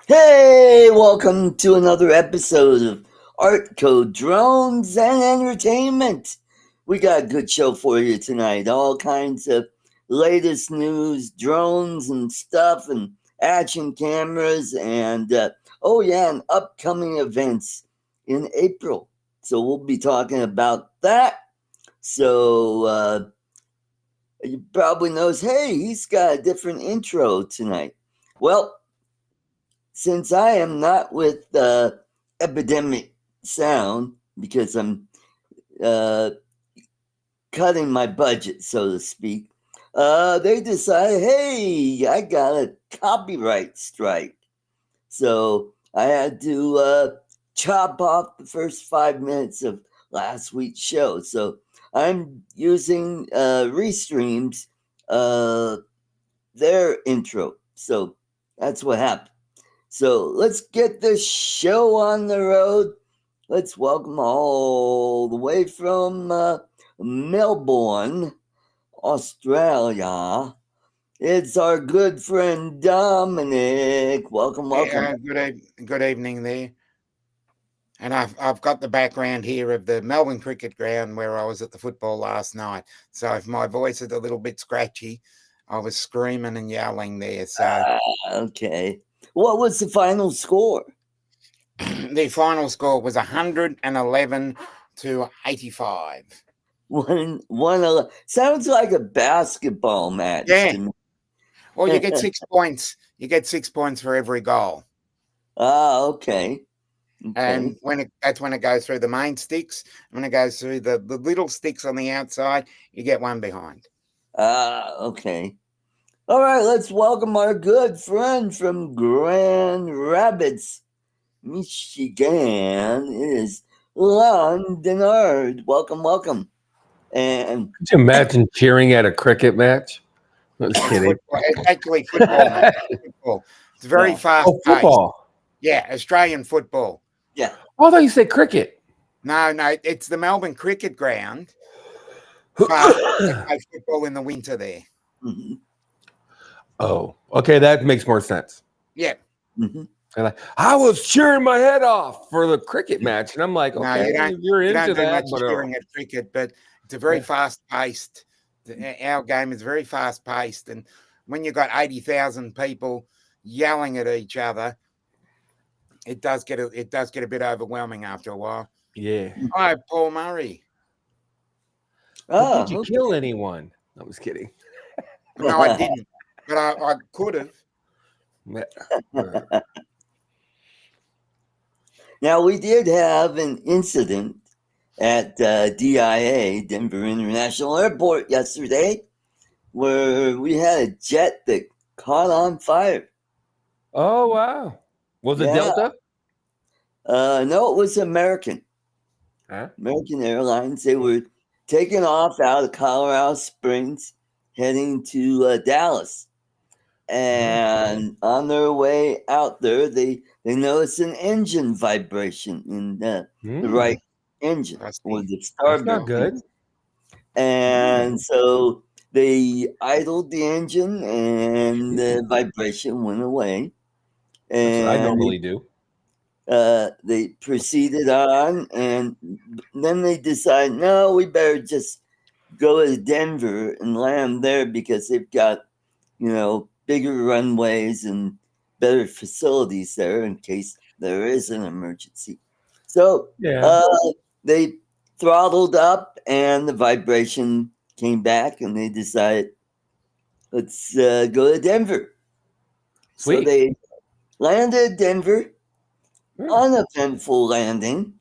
Hey, welcome to another episode of ArtCo Drones and Entertainment. We got a good show for you tonight. All kinds of latest news, drones and stuff, and action cameras, and and upcoming events in April. So we'll be talking about that. So you probably knows, hey, he's got a different intro tonight. Well, since I am not with Epidemic Sound because I'm uh, cutting my budget, so to speak, they decided, hey, I got a copyright strike. So I had to chop off the first 5 minutes of last week's show. So I'm using Restream's their intro. So that's what happened. So let's get this show on the road. Let's welcome all the way from Melbourne, Australia. It's our good friend Dominic. Welcome. Good evening there. And I've got the background here of the Melbourne Cricket Ground where I was at the football last night. So if my voice is a little bit scratchy, I was screaming and yelling there. So okay. What was the final score? The final score was 111 to 85. One sounds like a basketball match. Yeah. Well, you get 6 points. You get 6 points for every goal. Okay. And that's when it goes through the main sticks. When it goes through the little sticks on the outside, you get one behind. Okay. All right, let's welcome our good friend from Grand Rapids, Michigan. It is Lon Denard. Welcome. And could you imagine cheering at a cricket match? I'm just kidding. It's actually football. Football. It's very fast. Football. Yeah, Australian football. Yeah. Oh, I thought you said cricket. No, it's the Melbourne Cricket Ground. But they play football in the winter there. Mm-hmm. Oh, okay, that makes more sense. Yeah. Mm-hmm. And I was cheering my head off for the cricket match, and I'm like, okay, you're into that. Much cheering at cricket, but it's a very fast-paced. Our game is very fast-paced, and when you've got 80,000 people yelling at each other, it does get a bit overwhelming after a while. Yeah. Hi, Paul Murray. Did you kill anyone? I was kidding. No, I didn't, but I could have. Now, we did have an incident at DIA, Denver International Airport, yesterday, where we had a jet that caught on fire. Oh, wow. Was it Delta? No, it was American. Huh? American Airlines. They were taking off out of Colorado Springs, heading to Dallas. And on their way out there, they noticed an engine vibration in the right engine or the starboard. That's not good. And so they idled the engine, and the vibration went away. And that's what I normally do. They proceeded on, and then they decided, no, we better just go to Denver and land there because they've got, bigger runways and better facilities there in case there is an emergency. So they throttled up, and the vibration came back, and they decided, let's go to Denver. Sweet. So they landed at Denver, uneventful landing,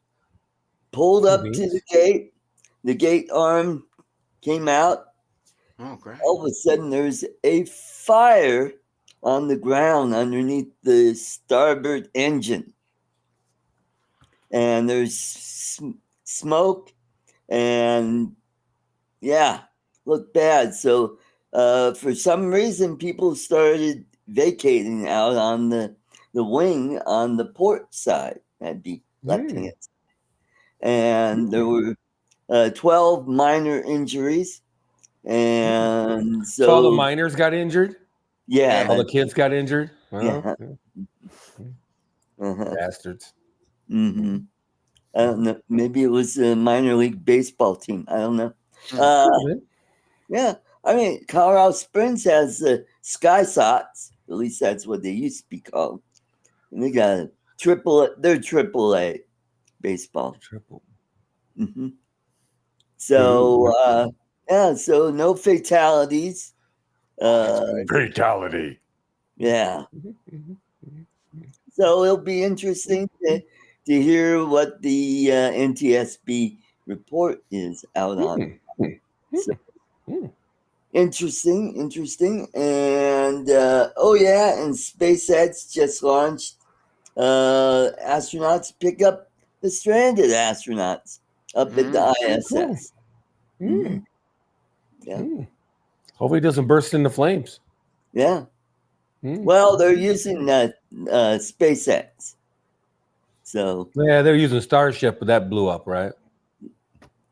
pulled up to the gate. The gate arm came out. Oh, great. All of a sudden, there's a fire on the ground underneath the starboard engine. And there's smoke, and looked bad. So for some reason, people started vacating out on the wing on the port side. That'd be left-hand side. And there were 12 minor injuries. And so all the miners got injured? Yeah. All the kids got injured? Yeah. Bastards. Mm-hmm. I don't know. Maybe it was a minor league baseball team. I don't know. Yeah. I mean, Colorado Springs has the Sky Sox. At least that's what they used to be called. And they got a they're AAA baseball. Triple. Mm-hmm. So, so no fatalities. Fatality. Yeah. So it'll be interesting to hear what the NTSB report is out on. So, interesting. And and SpaceX just launched astronauts pick up the stranded astronauts up at the ISS. Mm-hmm. Yeah. Hopefully it doesn't burst into flames. Yeah. Well, they're using SpaceX. So yeah, they're using Starship, but that blew up, right?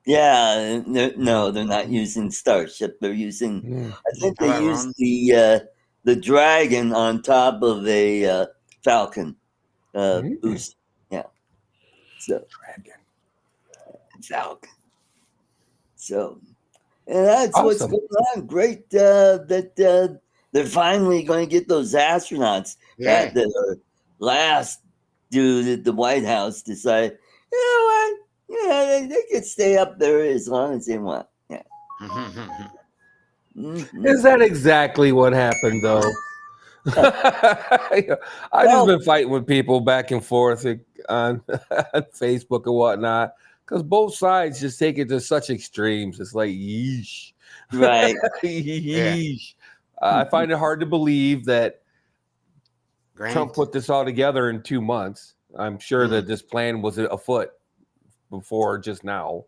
Yeah, no, they're not using Starship. They're using. I think they use the Dragon on top of a Falcon boost. Yeah. So Dragon. Falcon. So, and that's awesome. What's going on. Great that they're finally going to get those astronauts that are last dude at the White House decided, you know what? Yeah, they could stay up there as long as they want. Yeah. Is that exactly what happened, though? I've just been fighting with people back and forth on Facebook and whatnot because both sides just take it to such extremes. It's like, yeesh. Right. Yeesh. I find it hard to believe that Trump put this all together in 2 months. I'm sure that this plan was afoot before just now.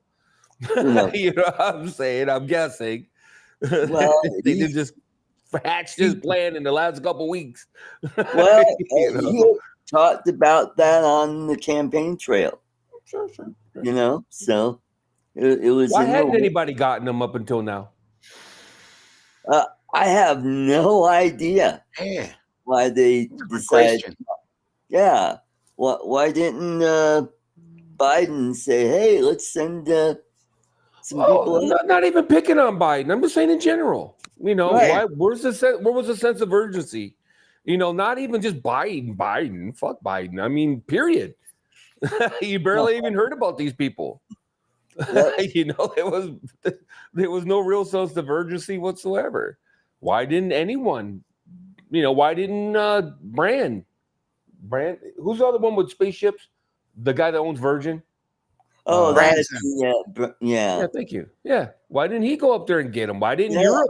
You know what I'm saying? I'm guessing. Well, they did just hatch this plan in the last couple weeks. Well, he talked about that on the campaign trail. Sure. You know, so it was. Why hadn't anybody gotten them up until now? I have no idea. Yeah. Why they decided? Yeah. Why didn't Biden say, "Hey, let's send some people"? Not even picking on Biden. I'm just saying in general. You know, why? Where was the sense of urgency? You know, not even just Biden. Fuck Biden. I mean, period. You barely even heard about these people. You know, there was no real sense of urgency whatsoever. Why didn't anyone? You know, why didn't Brand? Who's the other one with spaceships? The guy that owns Virgin. Oh, that's yeah. Thank you. Yeah, why didn't he go up there and get him? Why didn't Europe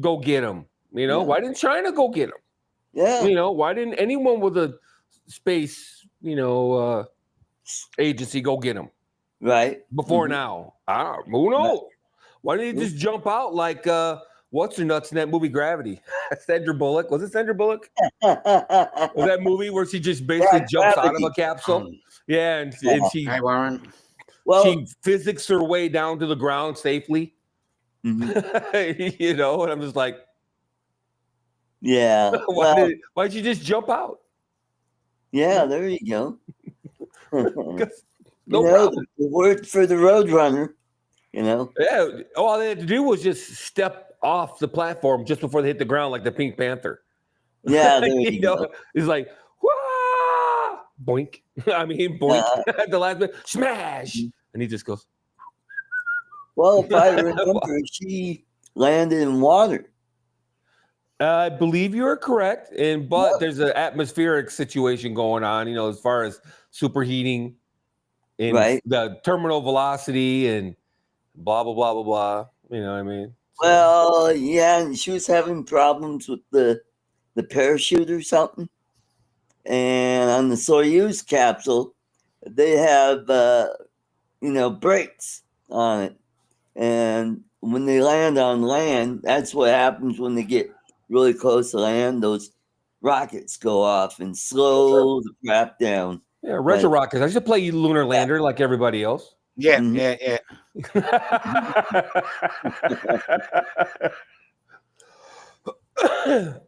go get him? You know, why didn't China go get him? Yeah. You know, why didn't anyone with a space, agency go get him? Right. Before now. Who knows? Why didn't he just jump out like what's her nuts in that movie Gravity? Sandra Bullock. Was it Sandra Bullock? Was that movie where she just basically jumps out of a capsule? Yeah, and she Hi, Warren. She physics her way down to the ground safely. You know, and I'm just like, yeah. Why'd you just jump out? Yeah, there you go. No problem. It worked for the Roadrunner, you know. Yeah, all they had to do was just step off the platform just before they hit the ground, like the Pink Panther. Yeah, there you go. It's like, wah! Boink. I mean, boink. At the last bit, smash, and he just goes. Well, if I remember, she landed in water. I believe you are correct, but there's an atmospheric situation going on, you know, as far as superheating and the terminal velocity and blah, blah, blah, blah, blah. You know what I mean? So. Well, yeah, and she was having problems with the parachute or something. And on the Soyuz capsule, they have, brakes on it. And when they land on land, that's what happens when they get really close to land. Those rockets go off and slow the crap down. Yeah, retro rockets. I should play Lunar Lander like everybody else. Yeah,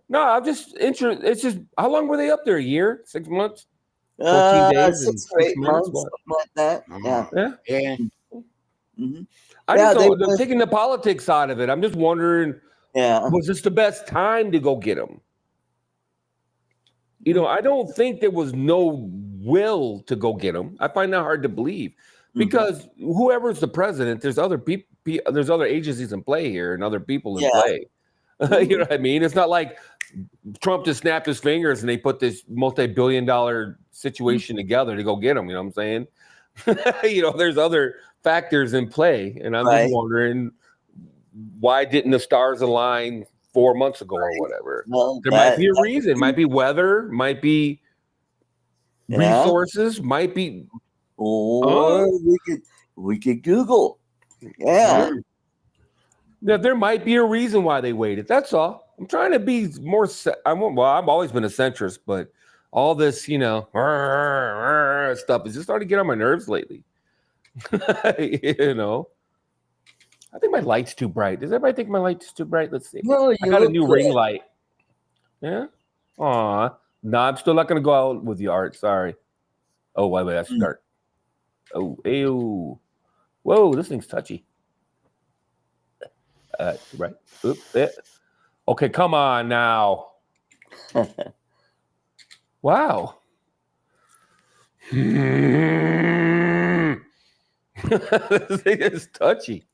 No, I'm just interested. It's just, how long were they up there? A year? 6 months? 14 days 6 and or 6 8 minutes? months, What? something like that. Yeah. Yeah. Mm-hmm. I Yeah, just they don't, were, taking the politics side of it, I'm just wondering, yeah. was this the best time to go get them? You know, I don't think there was no will to go get them. I find that hard to believe because whoever's the president, there's other people, there's other agencies in play here and other people in Yeah. play. You know what I mean? It's not like Trump just snapped his fingers and they put this multi-billion-dollar situation together to go get them. You know what I'm saying? You know, there's other factors in play, and I'm just wondering, why didn't the stars align 4 months ago or whatever? Well, There might be a reason. Might be weather. Might be resources. Might be. Or we could Google. Yeah. Yeah, there might be a reason why they waited. That's all. I'm trying to be more. I've always been a centrist, but all this, you know, stuff is just starting to get on my nerves lately. You know, I think my light's too bright. Does everybody think my light's too bright? Let's see. No, I got a new ring light. Yeah. Aw. No, I'm still not gonna go out with you, Art. Sorry. Oh, wait, that's dark. Oh, ew. Whoa, this thing's touchy. Right. Oop, okay, come on now. Wow. This thing is touchy.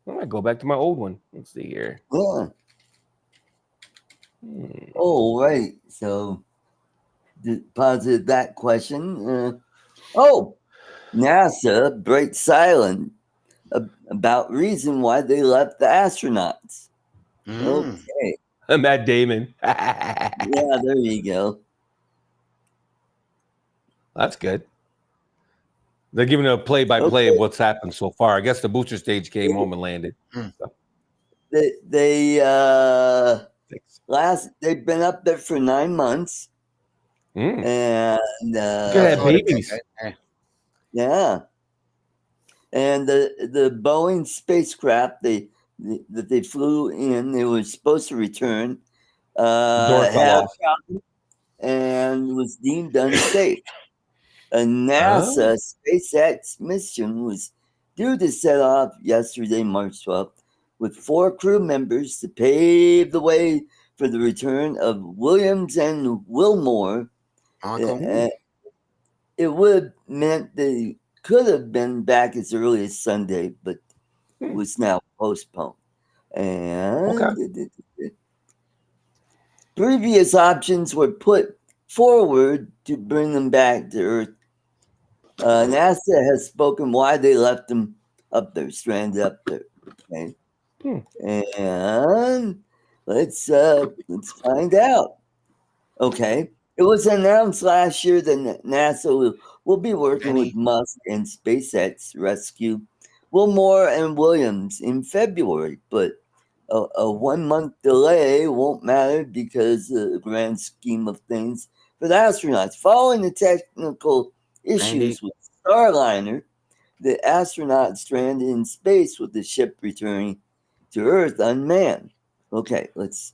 I might go back to my old one. Let's see here. Yeah. Oh, right. So, posited that question. NASA breaks silent about reason why they left the astronauts. Okay. Matt Damon. Yeah, there you go. That's good. They're giving a play-by-play of what's happened so far. I guess the booster stage came home and landed. So. They've been up there for 9 months. And look at that babies. Yeah. And the Boeing spacecraft that they flew in, they were supposed to return, had problems and was deemed unsafe. A NASA SpaceX mission was due to set off yesterday, March 12th, with 4 crew members to pave the way for the return of Williams and Wilmore. It would have meant they could have been back as early as Sunday, but it was now postponed. And previous options were put forward to bring them back to Earth. NASA has spoken why they left them up there, stranded up there. Okay, and let's find out. Okay, it was announced last year that NASA will be working with Musk and SpaceX to rescue Wilmore and Williams in February, but a 1 month delay won't matter because of the grand scheme of things for the astronauts. Following the technical issues with Starliner, the astronauts stranded in space with the ship returning to Earth unmanned. Okay, let's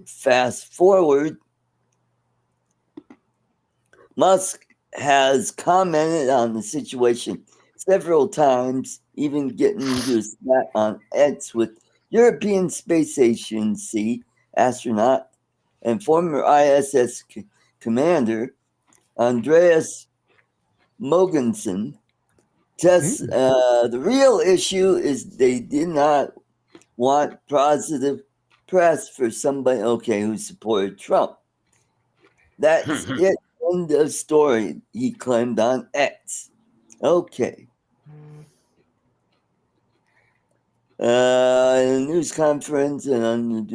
fast forward. Musk has commented on the situation several times, even getting into a spat on X with European Space Agency astronaut and former ISS commander Andreas Mogensen. The real issue is they did not want positive press for somebody, who supported Trump. That's it. End of story, he claimed on X. Okay. In a news conference, and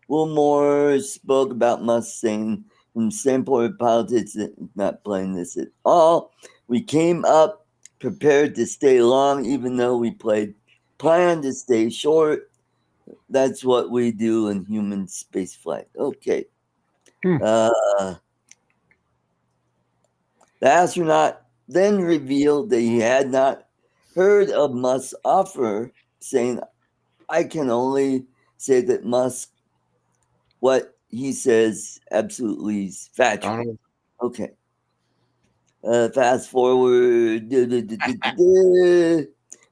Wilmore spoke about Musk saying, from the standpoint of politics, not playing this at all. We came up prepared to stay long, even though we planned to stay short. That's what we do in human spaceflight. Okay. The astronaut then revealed that he had not heard of Musk's offer, saying, I can only say that Musk, what he says, absolutely is factual. Okay. Fast forward. An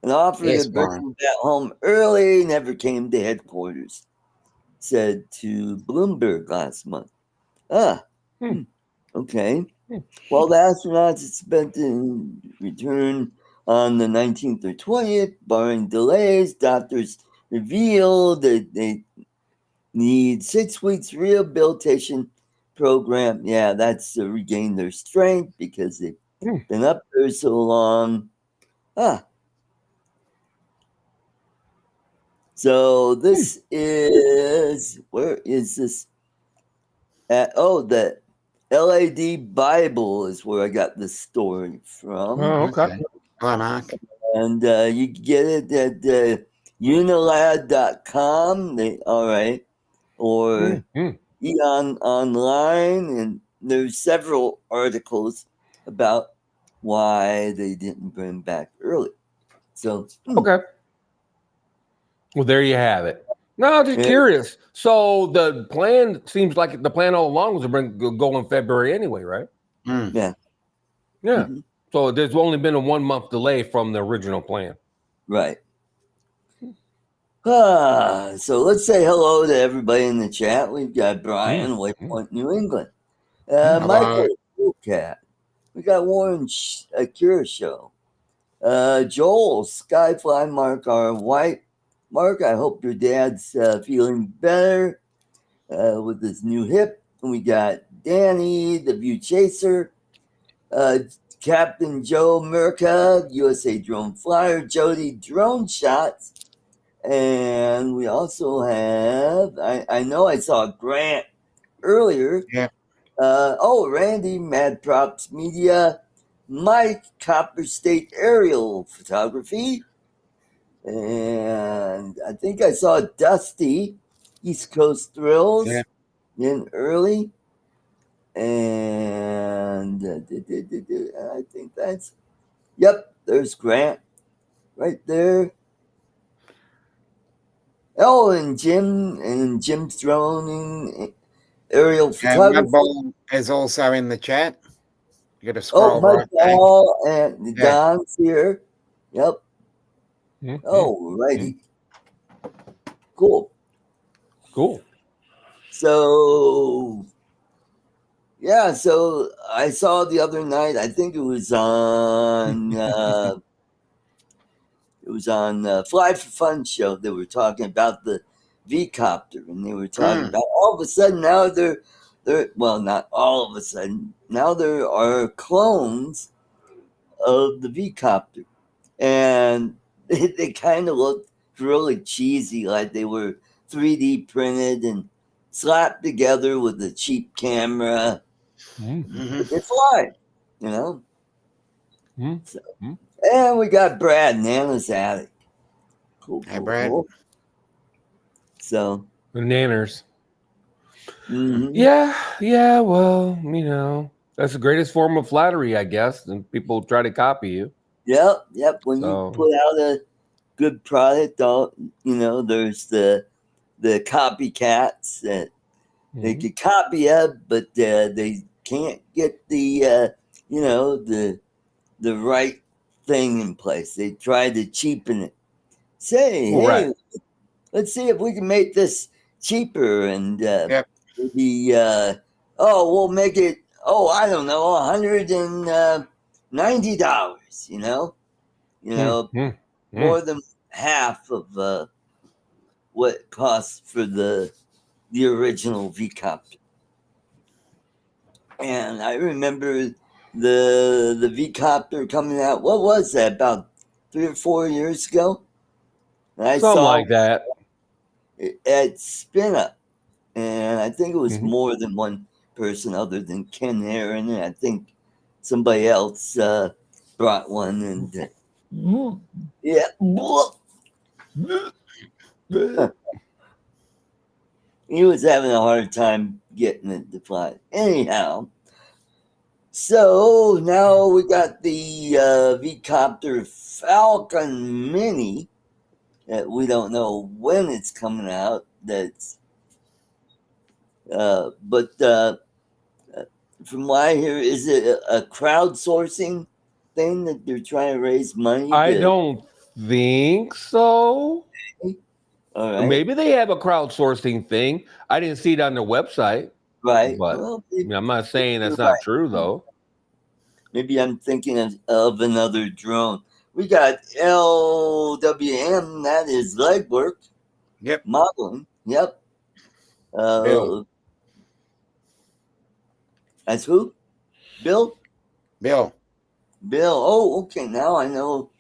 offer to bring him back home early never came to headquarters, said to Bloomberg last month. Okay. While the astronauts expect to return on the 19th or 20th, barring delays, doctors revealed that they need 6 weeks rehabilitation program. Yeah, that's to regain their strength because they've been up there so long. So this is, where is this at? Oh, the LAD Bible is where I got this story from. Oh, okay. Hi, Mark. And you can get it at unilad.com. All right. Or Eon Online. And there's several articles about why they didn't bring back early. So, okay. Well, there you have it. No, just curious. So the plan seems like the plan all along was to go in February anyway, right? Yeah. Yeah. Mm-hmm. So there's only been a 1 month delay from the original plan. Right. So let's say hello to everybody in the chat. We've got Brian, Waypoint, New England. Michael, Cat. We got Warren Akira Show. Joel, Skyfly, Mark R. White. Mark, I hope your dad's feeling better with his new hip. And we got Danny, the View Chaser. Captain Joe Merca, USA Drone Flyer. Jody, Drone Shots. And we also have, I know I saw Grant earlier. Yeah. Randy, Mad Props Media. Mike, Copper State Aerial Photography. And I think I saw Dusty, East Coast Thrills, in early. And I think that's, there's Grant right there. Oh, and Jim's drone and aerial photography. Mudball is also in the chat. You got to scroll right Mudball and Don's here. Yep. Oh, righty. Cool. So, so I saw the other night, I think it was on Fly for Fun show. They were talking about the V-Copter, and they were talking about all of a sudden now they're well, not all of a sudden, now there are clones of the V-Copter, and they kind of looked really cheesy, like they were 3D printed and slapped together with a cheap camera. But they fly, you know. So, and we got Brad, Nana's Attic. Cool. Hey, Brad. Cool. So the Nanners. Yeah. Well, that's the greatest form of flattery, I guess, and people try to copy you. Yep. When you put out a good product, there's the copycats that they could copy it, but they can't get the the right thing in place. They try to cheapen it. Hey, let's see if we can make this cheaper, and maybe we'll make it. I don't know, $190. More than half of what it costs for the original V-Copter. And I remember the V-Copter coming out. What was that? About 3 or 4 years ago. And I Something saw like that at Spin Up, and I think it was more than one person other than Ken Aaron, and I think somebody else brought one, and he was having a hard time getting it to fly. Anyhow, So now we got the V-Copter Falcon Mini that we don't know when it's coming out. But from what I hear, is it a crowdsourcing thing that they're trying to raise money? I don't think so. All right. Maybe they have a crowdsourcing thing. I didn't see it on their website. Right. But Well, I'm not saying that's not true, though. Maybe I'm thinking of another drone. We got LWM, that is legwork. Yep. Modeling. Yep. Bill. That's who? Bill? Bill. Oh, okay. Now I know.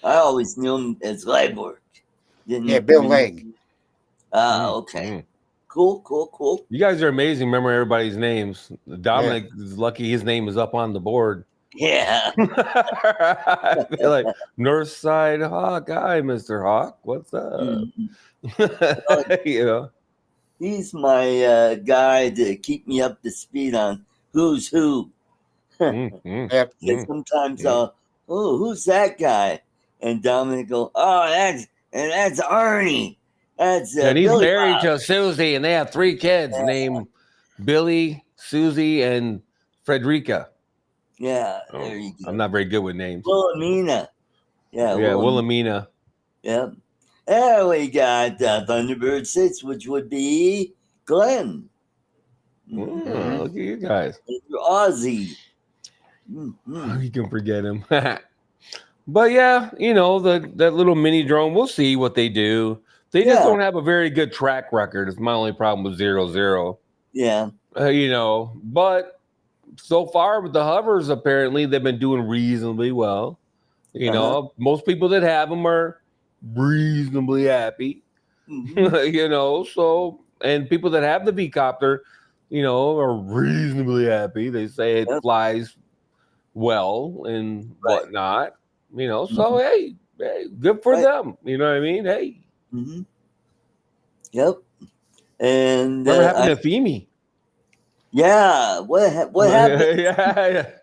I always knew him as legwork. Bill Legg. Okay. Cool. You guys are amazing. Remember everybody's names. Dominic is lucky his name is up on the board. Yeah. I feel like Northside Hawkeye, Mr. Hawk. What's up? You know, he's my guy to keep me up to speed on who's who. Sometimes who's that guy? And Dominic go, that's Arnie. That's and he's Billy married Bob. to Susie, and they have 3 kids named Billy, Susie, and Frederica. Yeah, there you go. I'm not very good with names. Wilhelmina. Wilhelmina. Yep. There we got Thunderbird 6, which would be Glenn. Look at you guys. Aussie. You can forget him. But yeah, you know, that little mini drone, we'll see what they do. They just don't have a very good track record. It's my only problem with 0-0. Yeah. You know, but so far with the hovers, apparently they've been doing reasonably well. You know, most people that have them are reasonably happy. You know, so, and people that have the V-Copter, you know, are reasonably happy. They say it flies well and whatnot. You know, so hey, good for them. You know what I mean? Hey. Yep. And what happened to Femi? Yeah, what happened?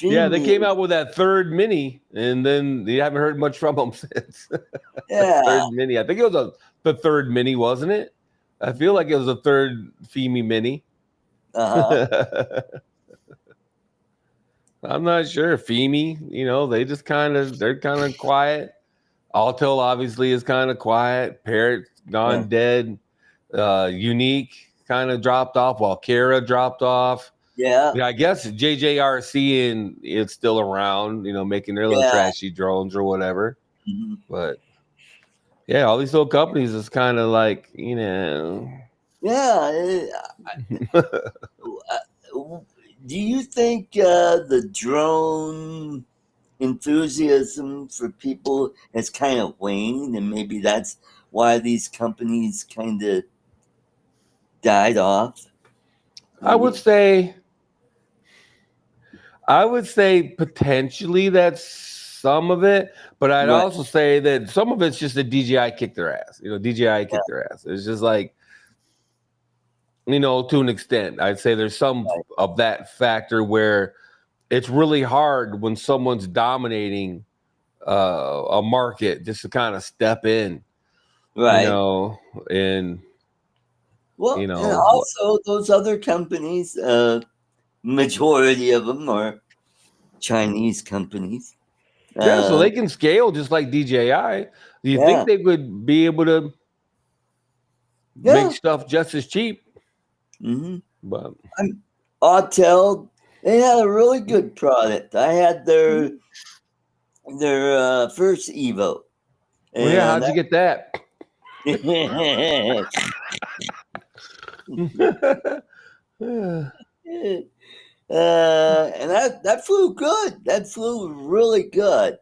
Yeah, they came out with that third mini, and then you haven't heard much from them since. Third mini. I think it was the third mini, wasn't it? I feel like it was a third Femi mini. I'm not sure. Femi, you know, they're kind of quiet. Altel obviously is kind of quiet. Parrot gone dead. Unique kind of dropped off, while Kara dropped off. Yeah, I guess JJRC and it's still around, you know, making their little trashy drones or whatever. But yeah, all these little companies is kind of like, you know. Yeah. Do you think the drone enthusiasm for people has kind of waned, and maybe that's why these companies kind of died off? I would say potentially that's some of it, but I'd also say that some of it's just that DJI kicked their ass. You know, DJI kicked their ass. It's just like, you know, to an extent, I'd say there's some of that factor where it's really hard when someone's dominating a market just to kind of step in, you know, and you know, and also those other companies, majority of them are Chinese companies. So they can scale just like DJI. Do you think they would be able to make stuff just as cheap? But Autel, they had a really good product. I had their first Evo. Well, yeah, how'd you get that? And that flew good. That flew really good.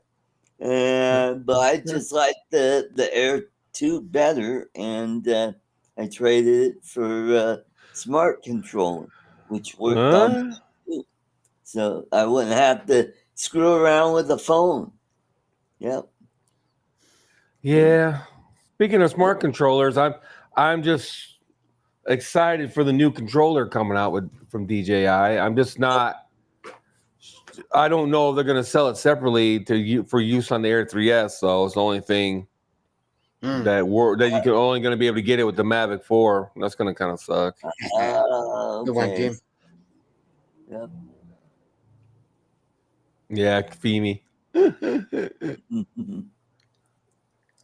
But I just like the Air 2 better, and I traded it for smart controlling, which worked on too. So I wouldn't have to screw around with the phone. Yep. Yeah. Speaking of smart controllers, I'm just excited for the new controller coming out from DJI. I'm just not I don't know if they're going to sell it separately for use on the Air 3S. So it's the only thing that you can only going to be able to get it with the Mavic 4. That's going to kind of suck. Good one, Jim. Yep. Yeah, Femi.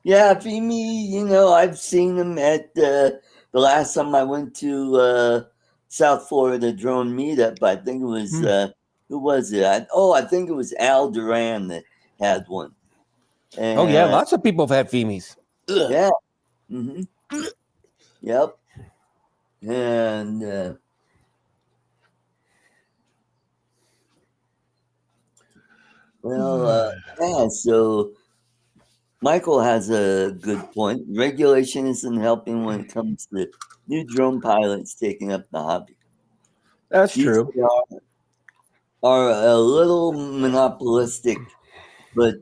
Yeah, Femi, you know, I've seen him at the last time I went to South Florida Drone Meetup. I think it was, who was it? I think it was Al Duran that had one. And, oh, yeah, lots of people have had Femis. Yeah. Mm-hmm. Yep. And yeah, so Michael has a good point. Regulation isn't helping when it comes to new drone pilots taking up the hobby. That's true. Are a little monopolistic, but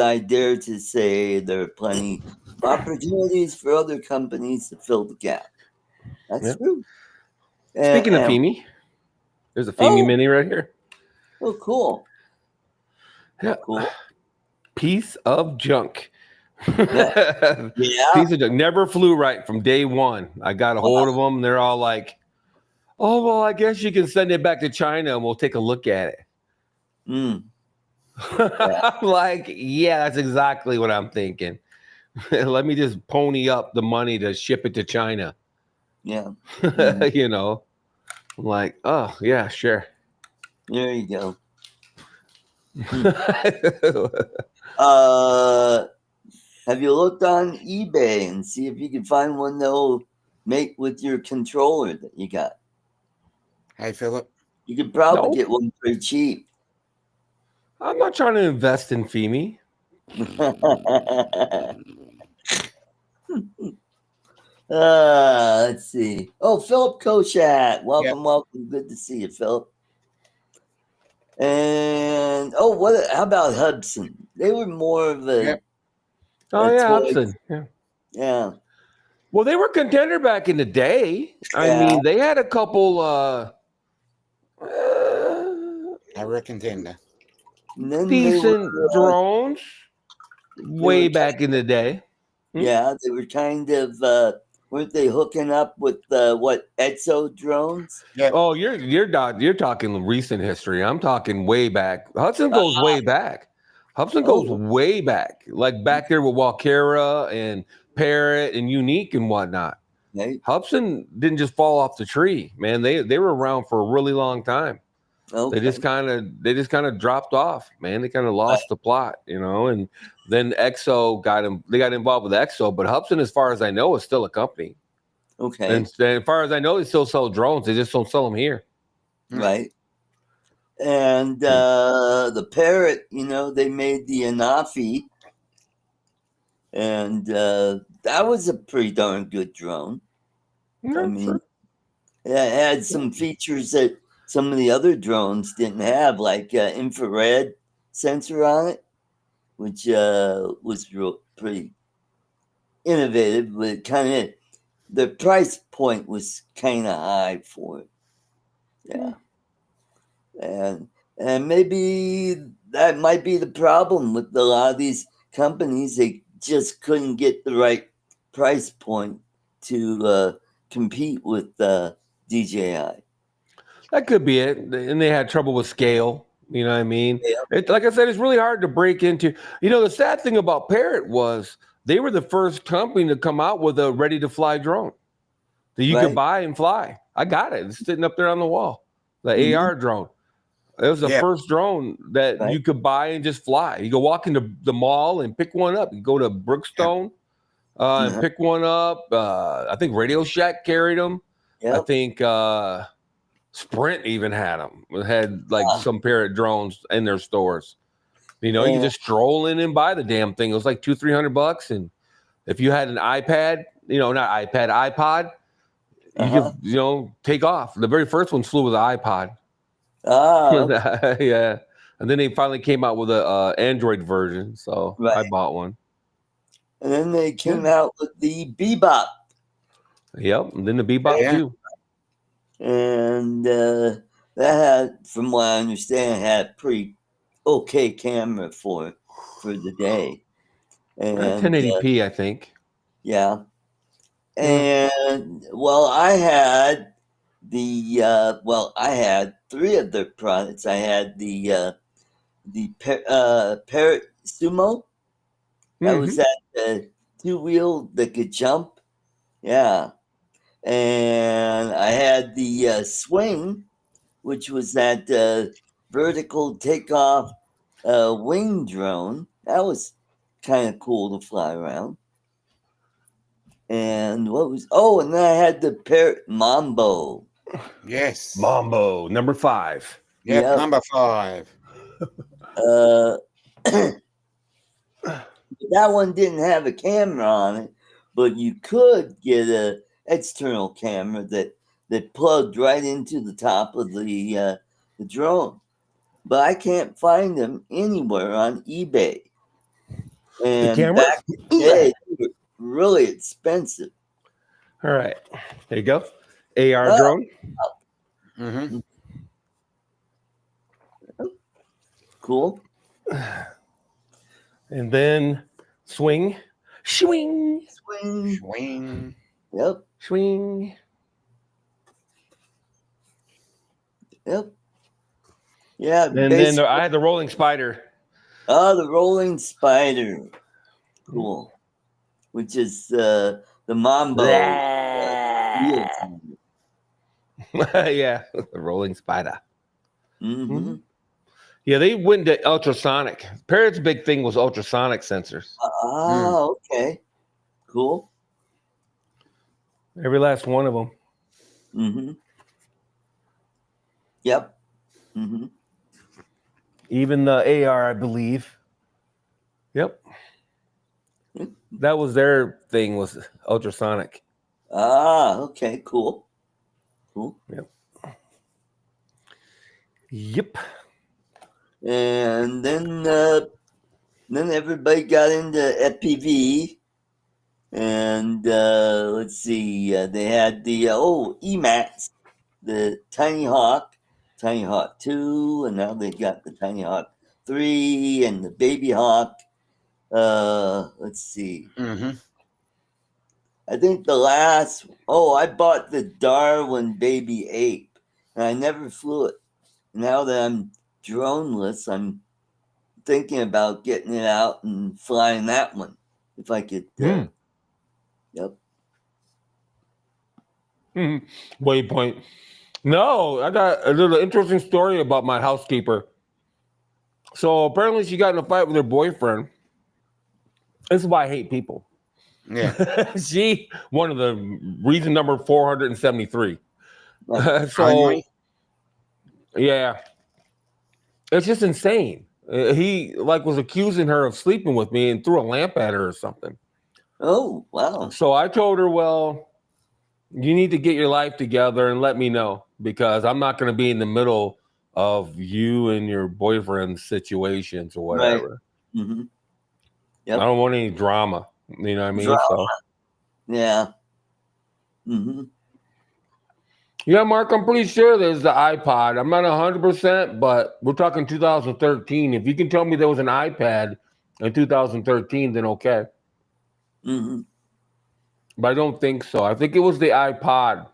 I dare to say there are plenty of opportunities for other companies to fill the gap. That's true. Speaking of Femi, there's a Femi Mini right here. Oh, cool. Yeah. Cool. Piece of junk. Yeah. Piece of junk. Never flew right from day one. I got a hold of them. They're all like, oh, well, I guess you can send it back to China and we'll take a look at it. I'm like, yeah, that's exactly what I'm thinking. Let me just pony up the money to ship it to China. Yeah. You know, I'm like, oh, yeah, sure. There you go. Have you looked on eBay and see if you can find one that'll make with your controller that you got? Hey, Philip. You could probably get one pretty cheap. I'm not trying to invest in Femi. Let's see. Oh, Philip Koshat. Welcome, welcome. Good to see you, Philip. And how about Hudson? They were more of a Hudson. Yeah. Well, they were contender back in the day. I mean, they had a couple they were a contender. Decent drones way back in the day. Yeah, they were kind of weren't they hooking up with Exo drones? Yeah. Oh, you're talking recent history. I'm talking way back. Hudson goes way back. Hudson goes way back, like back there with Walkera and Parrot and Unique and whatnot. Right. Hudson didn't just fall off the tree, man. They were around for a really long time. Okay. They just kind of dropped off, man. They kind of lost the plot, you know. And then Exo they got involved with Exo, but Hudson, as far as I know, is still a company. Okay. And as far as I know, they still sell drones. They just don't sell them here. Right. And the Parrot, you know, they made the Anafi, and that was a pretty darn good drone. Yeah, I mean, it had some features that some of the other drones didn't have, like infrared sensor on it, which was pretty innovative, but the price point was kind of high for it. Yeah. And maybe that might be the problem with a lot of these companies. They just couldn't get the right price point to compete with DJI. That could be it. And they had trouble with scale. You know what I mean? Yeah. Like I said, it's really hard to break into. You know, the sad thing about Parrot was they were the first company to come out with a ready-to-fly drone that you could buy and fly. I got it. It's sitting up there on the wall. The AR drone. It was the first drone that you could buy and just fly. You go walk into the mall and pick one up. You go to Brookstone and pick one up. I think Radio Shack carried them. I think Sprint even had them. It had like some Parrot drones in their stores. You know, you can just stroll in and buy the damn thing. It was like $200-300. And if you had an iPad, you know, not iPad, iPod, you could, you know, take off. The very first one flew with an iPod. Yeah. And then they finally came out with a Android version, so I bought one. And then they came out with the Bebop. Yep, and then the Bebop too. And that had, from what I understand, had a pretty okay camera for the day. And 1080p, I think. Yeah. And well, I had three of their products. I had the Parrot Sumo. That was that 2-wheel that could jump. Yeah. And I had the Swing, which was that vertical takeoff wing drone. That was kind of cool to fly around. And and then I had the Parrot Mambo. Yes. Mambo, number 5. Yep. Number 5. That one didn't have a camera on it, but you could get a external camera that plugged right into the top of the drone. But I can't find them anywhere on eBay. And the camera? Back in the day, they were really expensive. All right. There you go. AR drone. Mm-hmm. Cool. And then Swing. Swing. Swing. Swing. Yep. Swing. Yep. Yeah. And then I had the Rolling Spider. Oh, the Rolling Spider. Cool. Which is the Mambo. Yeah, the Rolling Spider. Mm-hmm. Yeah, they went to ultrasonic. Parrot's big thing was ultrasonic sensors. Okay. Cool. Every last one of them. Mm-hmm. Yep. Mm-hmm. Even the AR, I believe. Yep. That was their thing, was ultrasonic. Okay. Cool. Cool. Yep. And then everybody got into FPV, and let's see, they had the EMAX, the Tiny Hawk 2, and now they got the Tiny Hawk 3 and the Baby Hawk. Let's see. Mm-hmm. I think the last. I bought the Darwin Baby Ape, and I never flew it. Now that I'm droneless, I'm thinking about getting it out and flying that one if I could. Yep. Waypoint. No, I got a little interesting story about my housekeeper. So apparently she got in a fight with her boyfriend. This is why I hate people. Yeah. One of the reason number 473. Finally? Yeah. It's just insane. He was accusing her of sleeping with me and threw a lamp at her or something. Oh, wow. So I told her, well, you need to get your life together and let me know, because I'm not going to be in the middle of you and your boyfriend's situations or whatever. Right. Mm-hmm. Yep. I don't want any drama. You know what I mean? So, yeah. Mm-hmm. Yeah, Mark, I'm pretty sure there's the iPod. I'm not 100%, but we're talking 2013. If you can tell me there was an iPad in 2013, then okay. Mm-hmm. But I don't think so. I think it was the iPod.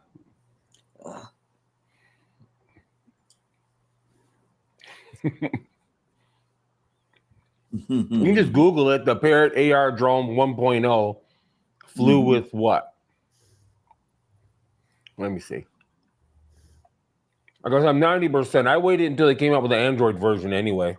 You can just Google it. The Parrot AR drone 1.0 flew with what? Let me see. Because I'm 90%. I waited until they came out with the Android version anyway.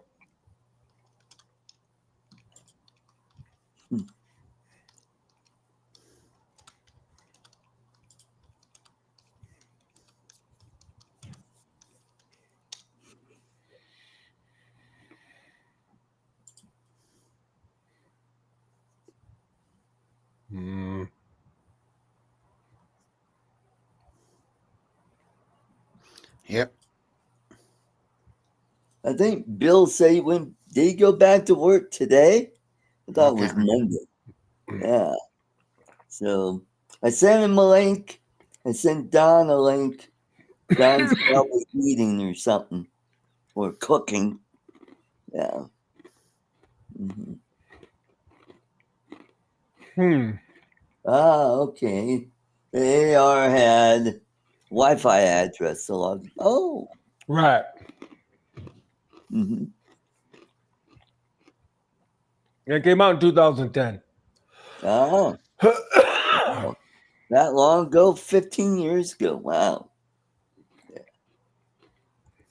Yep. I think Bill said did he go back to work today? I thought it was Monday. Yeah. So I sent him a link. I sent Don a link. Don's probably eating or something, or cooking. Yeah. Okay. The AR had Wi-Fi address. Right. It came out in 2010. Oh. That long ago? 15 years ago. Wow.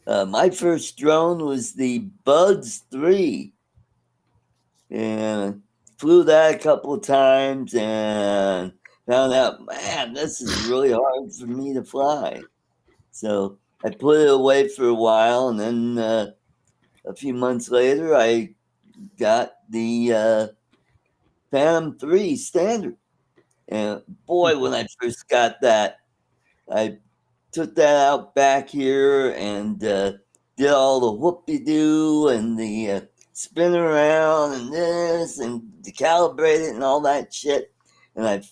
My first drone was the Buds 3. And flew that a couple of times and found out, man, this is really hard for me to fly. So I put it away for a while, and then a few months later, I got the Phantom 3 standard. And boy, when I first got that, I took that out back here and did all the whoopie-doo and the spin around and this and calibrate it and all that shit. And I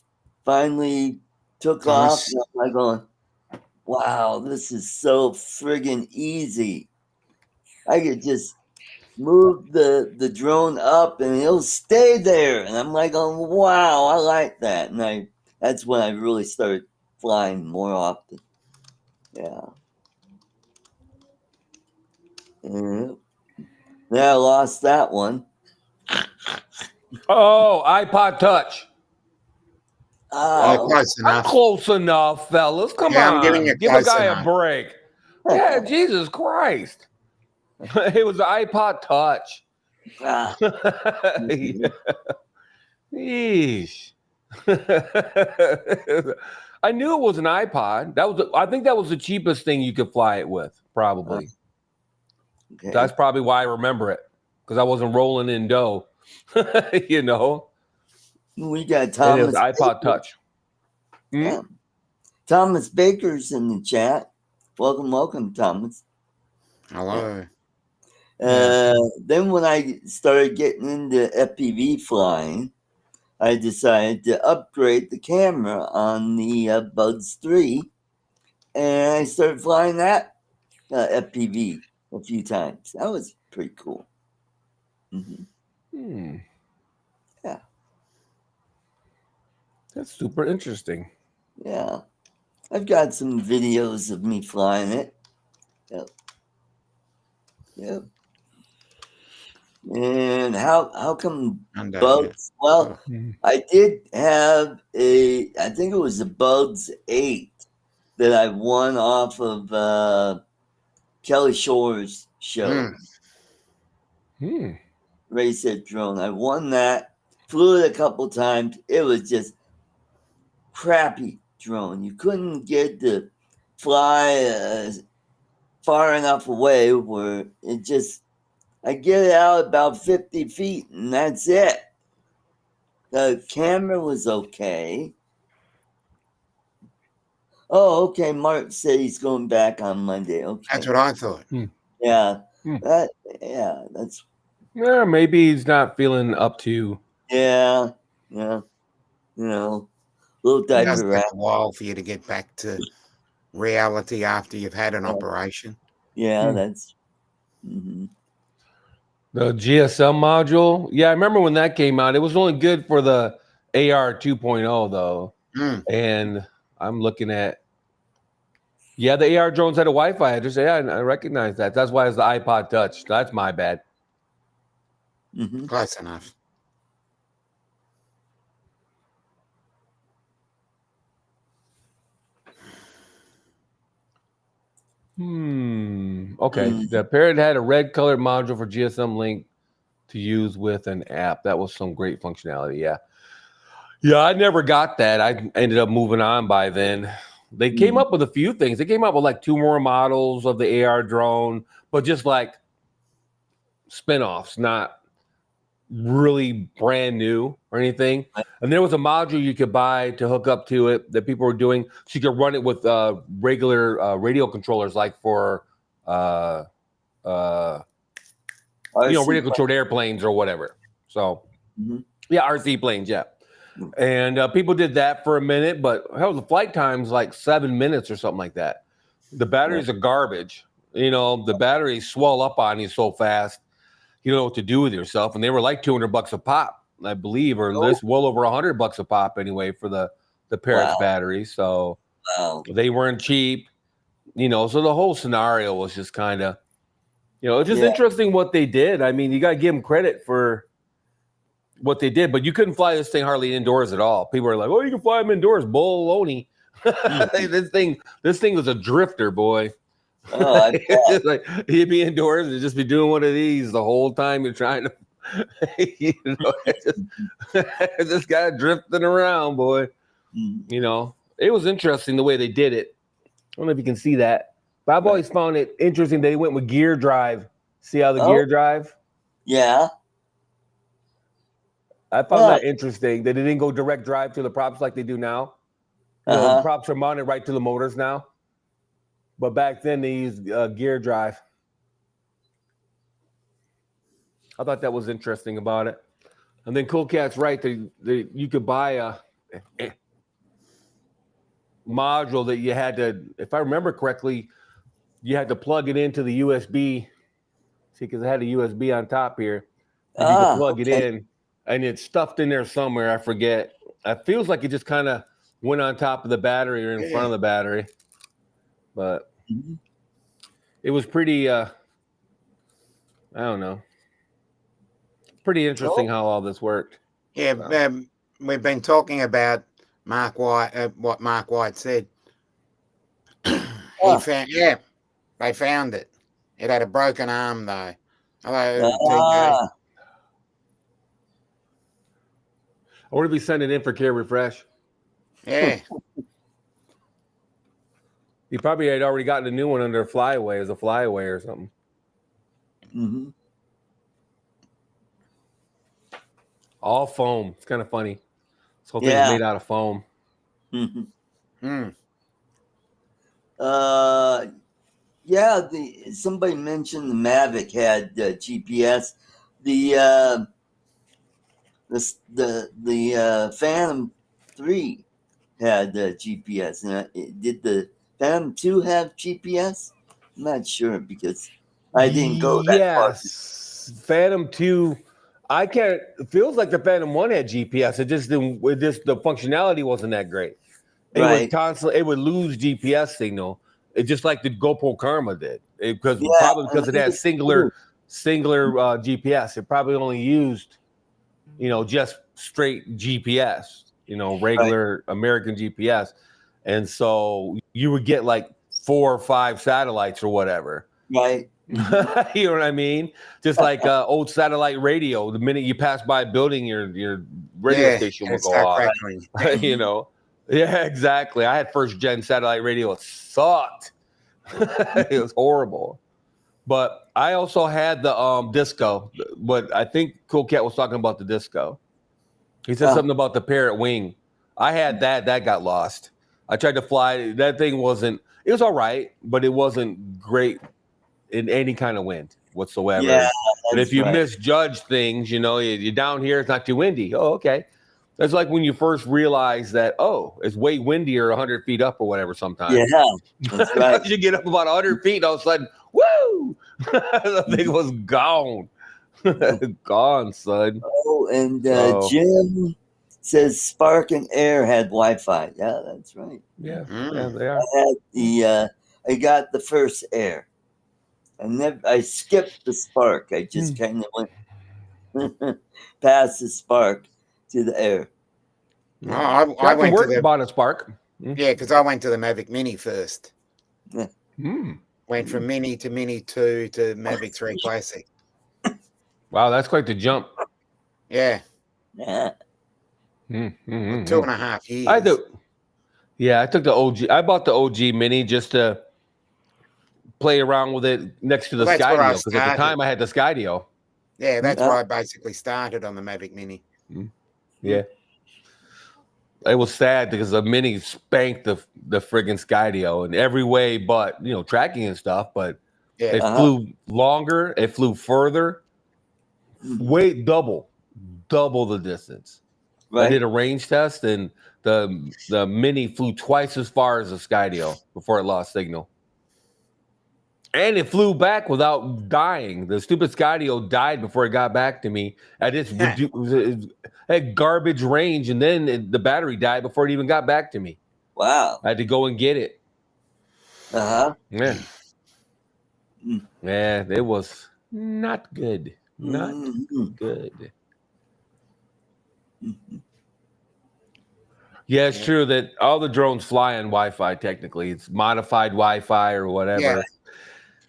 finally took off, and I'm like going, wow, this is so friggin' easy. I could just move the drone up and it'll stay there. And I'm like, oh, wow, I like that. And that's when I really started flying more often. Yeah. Then I lost that one. Oh, iPod Touch. Oh, close enough. I'm close enough, fellas. Come on. I'm giving you Give a close guy enough. a break. Yeah, Jesus Christ. It was the iPod Touch. Yeesh. I knew it was an iPod. I think that was the cheapest thing you could fly it with, probably. Okay. That's probably why I remember it, because I wasn't rolling in dough. You know. We got Thomas. iPod Touch. Yeah. Thomas Baker's in the chat. Welcome, Thomas. Hello. Then when I started getting into FPV flying, I decided to upgrade the camera on the Buds 3, and I started flying that FPV a few times. That was pretty cool. Yeah. That's super interesting. Yeah. I've got some videos of me flying it. Yep. And how come Buds? Well, I did have I think it was a Buds 8 that I won off of Kelly Shore's show. Race It Drone. I won that, flew it a couple times. It was just crappy drone. You couldn't get to fly far enough away where it just, I get it out about 50 feet and that's it. The camera was okay. Oh, okay. Mark said he's going back on Monday. Okay. That's what I thought. Yeah. That's. Yeah, maybe he's not feeling up to. Yeah. You know, little diaper. It does take a while for you to get back to reality after you've had an operation. Yeah, that's. The GSM module. Yeah, I remember when that came out. It was only good for the AR 2.0 though. And I'm looking at. Yeah, the AR drones had a Wi-Fi address. Yeah, I recognize that. That's why it's the iPod Touch. That's my bad. Close enough. Okay. The Parrot had a red colored module for GSM Link to use with an app. That was some great functionality. Yeah, I never got that. I ended up moving on by then. They came up with a few things. They came up with like 2 more models of the AR drone, but just like spinoffs, not really brand new or anything. And there was a module you could buy to hook up to it that people were doing, so you could run it with regular radio controllers, like for radio controlled airplanes or whatever. So yeah, RC planes, yeah. And people did that for a minute, but hell, the flight time's like 7 minutes or something like that. The batteries are garbage. The batteries swell up on you so fast, you don't know what to do with yourself. And they were like $200 a pop, I believe, or this well over $100 a pop anyway for the Parrots batteries. So they weren't cheap, so the whole scenario was just kind of, it's just interesting what they did. I mean, you got to give them credit for what they did, but you couldn't fly this thing hardly indoors at all. People are like, "Oh, you can fly them indoors." Baloney. This thing was a drifter, boy. Oh, just like you'd be indoors and just be doing one of these the whole time you're trying to, just got drifting around, boy. It was interesting the way they did it. I don't know if you can see that, but I've always found it interesting they went with gear drive. See how the gear drive? Yeah. I found that interesting that they didn't go direct drive to the props like they do now. The props are mounted right to the motors now. But back then they used gear drive. I thought that was interesting about it. And then Cool Cat's right. You could buy a module that you had to, if I remember correctly, you had to plug it into the USB. See, because it had a USB on top here. You could plug it in, and it's stuffed in there somewhere. I forget. It feels like it just kind of went on top of the battery or in front of the battery. But it was pretty, I don't know. Pretty interesting how all this worked. Yeah, we've been talking about Mark White, what Mark White said. They found it. It had a broken arm, though. Hello, TJ. I want to be sending in for care refresh. Yeah. He probably had already gotten a new one under a flyaway as a flyaway or something. Mm-hmm. All foam. It's kind of funny. This whole thing is made out of foam. Mm-hmm. Somebody mentioned the Mavic had GPS. The Phantom 3 had GPS. Did the Phantom 2 have GPS? I'm not sure because I didn't go that far. Yes, Phantom 2. I can't. It feels like the Phantom 1 had GPS. It just didn't. The functionality wasn't that great. It would constantly. It would lose GPS signal. It just like the GoPro Karma did. Probably because it had singular GPS. It probably only used, just straight GPS. Regular American GPS, and so you would get like 4 or 5 satellites or whatever. Right. You know what I mean? Just like old satellite radio. The minute you pass by a building, your radio station will go off. Yeah, exactly. I had first gen satellite radio. It sucked. It was horrible. But I also had the disco. But I think Cool Cat was talking about the disco. He said something about the Parrot wing. I had that. That got lost. I tried to fly. That thing wasn't. It was all right, but it wasn't great in any kind of wind whatsoever. Yeah, but if you misjudge things, you're down here, it's not too windy. Oh, okay. That's like when you first realize that, it's way windier 100 feet up or whatever sometimes. Yeah, that's right. You get up about 100 feet, and all of a sudden, woo! The thing was gone. Gone, son. Oh, and Jim says Spark and Air had Wi-Fi. Yeah, that's right. Yeah, they are. I got the first Air. I skipped the Spark. I just kind of went past the Spark to the Air. Oh, I went to bought a Spark. Yeah, because I went to the Mavic Mini first. Yeah. Went from Mini to Mini 2 to Mavic 3 Classic. Wow, that's quite the jump. Yeah. Yeah. 2.5 years. I took the OG. I bought the OG Mini just to play around with it next to the Skydio, because at the time I had the Skydio. Yeah, that's where I basically started on the Mavic Mini. Yeah. It was sad because the Mini spanked the friggin' Skydio in every way but, tracking and stuff, but it flew longer, it flew further, way double the distance. Right. I did a range test, and the Mini flew twice as far as the Skydio before it lost signal. And it flew back without dying. The stupid Skydio died before it got back to me at its at garbage range, and then the battery died before it even got back to me. Wow. I had to go and get it. Uh-huh. Yeah. Yeah, it was not good. Not good. Yeah, it's true that all the drones fly on Wi-Fi. Technically, it's modified Wi-Fi or whatever. Yeah.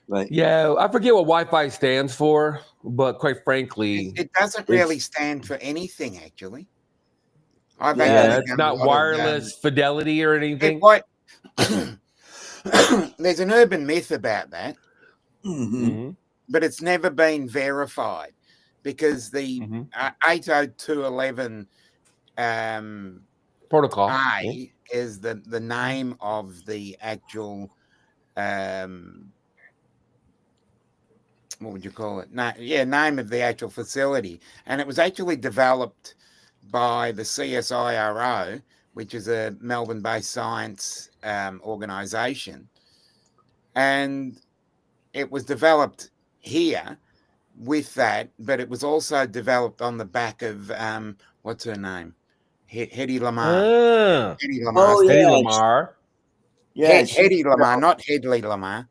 Right. Yeah, I forget what Wi-Fi stands for, but quite frankly, it doesn't really stand for anything. Actually, I've Yeah, actually it's done not a lot wireless fidelity or anything. What? There's an urban myth about that, but it's never been verified because the 802.11 protocol A is the name of the actual what would you call it? Name of the actual facility, and it was actually developed by the CSIRO, which is a Melbourne-based science organisation, and it was developed here with that, but it was also developed on the back of what's her name, Hedy Lamarr. Hedy Lamarr. Oh, yeah. Hedy Lamarr. Yeah, Hedy Lamarr, not Hedley Lamarr.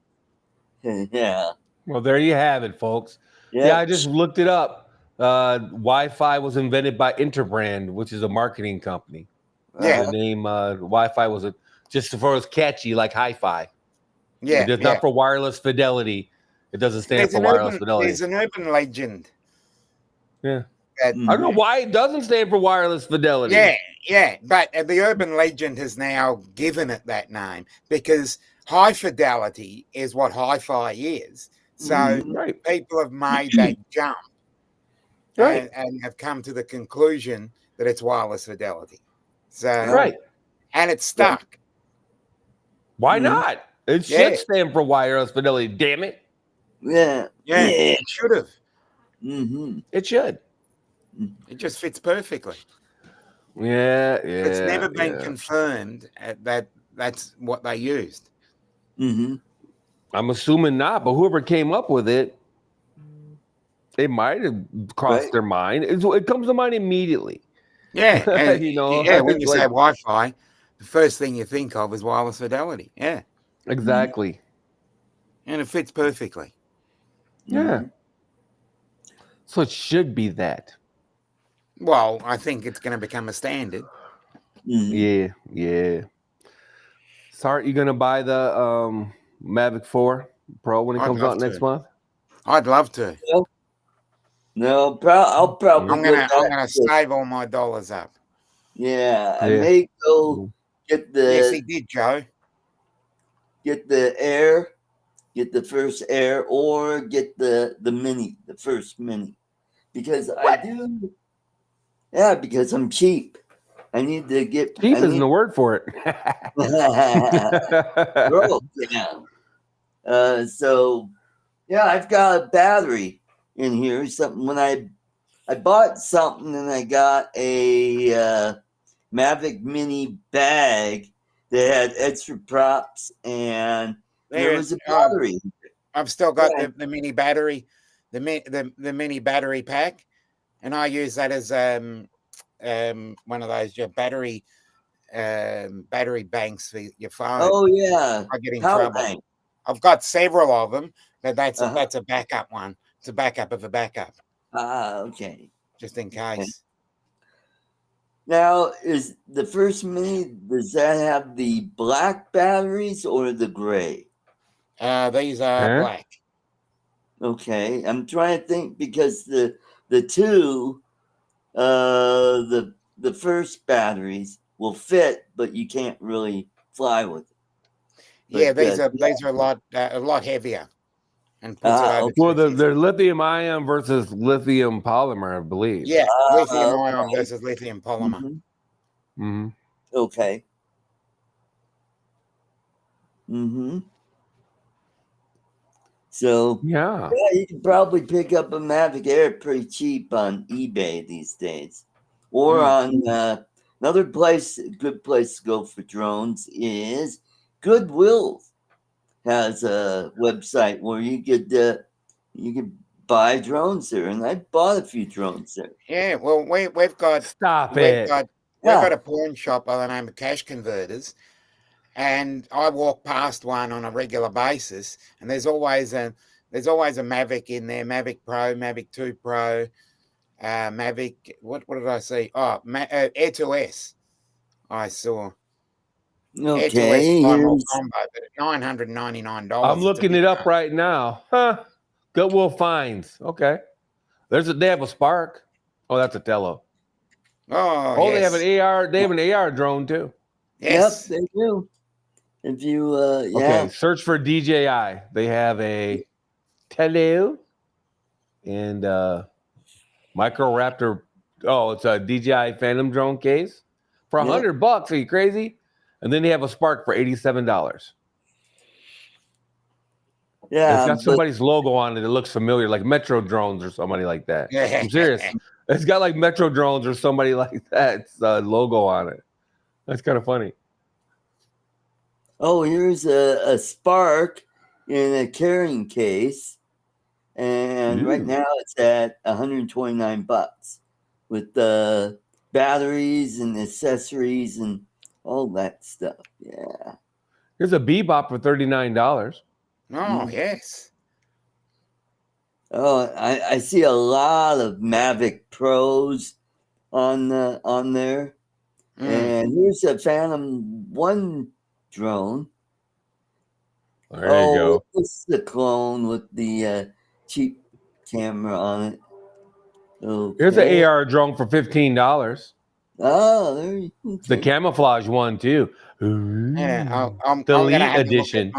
Yeah. Well, there you have it, folks. Yeah, I just looked it up. Wi-Fi was invented by Interbrand, which is a marketing company. Yeah. The name Wi-Fi was just for it's catchy, like hi-fi. Yeah, it's not for wireless fidelity. It doesn't stand for wireless fidelity. There's an urban legend. Yeah. I don't know why it doesn't stand for wireless fidelity. Yeah, but the urban legend has now given it that name because high fidelity is what hi-fi is. So people have made that jump and have come to the conclusion that it's wireless fidelity. So and it's stuck. Why not? It should stand for wireless fidelity. Damn it! Yeah, it should have. It should. It just fits perfectly. Yeah. It's never been confirmed that that's what they used. I'm assuming not, but whoever came up with it, it might have crossed their mind. It comes to mind immediately. Yeah, and, when you say like, Wi-Fi, the first thing you think of is wireless fidelity. Yeah, exactly. And it fits perfectly. Yeah. So it should be that. Well, I think it's going to become a standard. Yeah. Sorry, you gonna buy the Mavic 4 Pro when it comes out next month? I'd love to. No, I'll probably. I'm gonna save all my dollars up. Yeah, I may go get the. Yes, he did, Joe. Get the Air, get the first Air, or get the Mini, the first Mini, because I do. Yeah, because I'm cheap. I need to get cheap isn't the word for it. So yeah, I've got a battery in here. Something when I bought something and I got a Mavic Mini bag that had extra props and there was a battery. I've still got the mini battery, the mini battery pack, and I use that as one of those battery banks for your phone. Oh yeah, I get in trouble. Bank. I've got several of them, but that's a backup one. It's a backup of a backup. Okay. Just in case. Okay. Now, is the first Mini, does that have the black batteries or the gray? These are black. Okay, I'm trying to think because the two. The first batteries will fit, but you can't really fly with it. Yeah, these are a lot heavier, and puts it over. Well, they're lithium ion versus lithium polymer, I believe. Yeah, lithium ion versus lithium polymer. Okay. So yeah, you can probably pick up a Mavic Air pretty cheap on eBay these days, or on another place. A good place to go for drones is Goodwill. has a website where you could buy drones there, and I bought a few drones there. Yeah, well, we've got a pawn shop by the name of Cash Converters, and I walk past one on a regular basis, and there's always a Mavic in there, Mavic Pro, Mavic 2 Pro, Mavic. What did I see? Oh, Air 2S. I saw. Air 2S final combo, but at $999. I'm looking it up right now. Huh? Goodwill Finds. Okay. They have a Spark. Oh, that's a Tello. Oh, yes. They have an AR. They have an AR drone too. Yes. Yep, they do. If you okay, search for DJI. They have a Tello and Micro Raptor. Oh, it's a DJI Phantom drone case for $100. Are you crazy? And then they have a Spark for $87. Yeah, it's got somebody's logo on it. It looks familiar, like Metro Drones or somebody like that. I'm serious. It's got like Metro Drones or somebody like that logo on it. That's kind of funny. Oh, here's a Spark in a carrying case, and right now it's at $129 with the batteries and accessories and all that stuff. Yeah. Here's a Bebop for $39. Oh, yes. Oh, I see a lot of Mavic Pros on there. And here's a Phantom 1 drone. There you go. It's the clone with the cheap camera on it. Okay. Here's an AR drone for $15. Oh, there you go. It's the camouflage one too. Ooh. Yeah, I'm the Elite edition.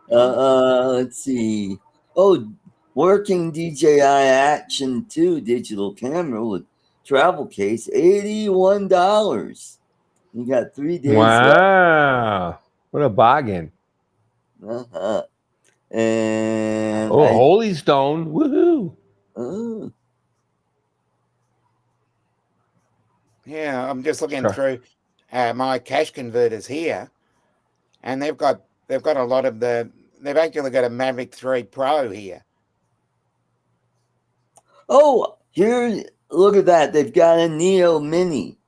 Let's see. Oh, working DJI Action 2 digital camera with travel case, $81. You got 3 days. Wow. Left. What a bargain. And Holy Stone. Woohoo. Yeah, I'm just looking through my Cash Converters here, and they've got a lot of they've actually got a Mavic 3 Pro here. Oh, here, look at that. They've got a Neo Mini.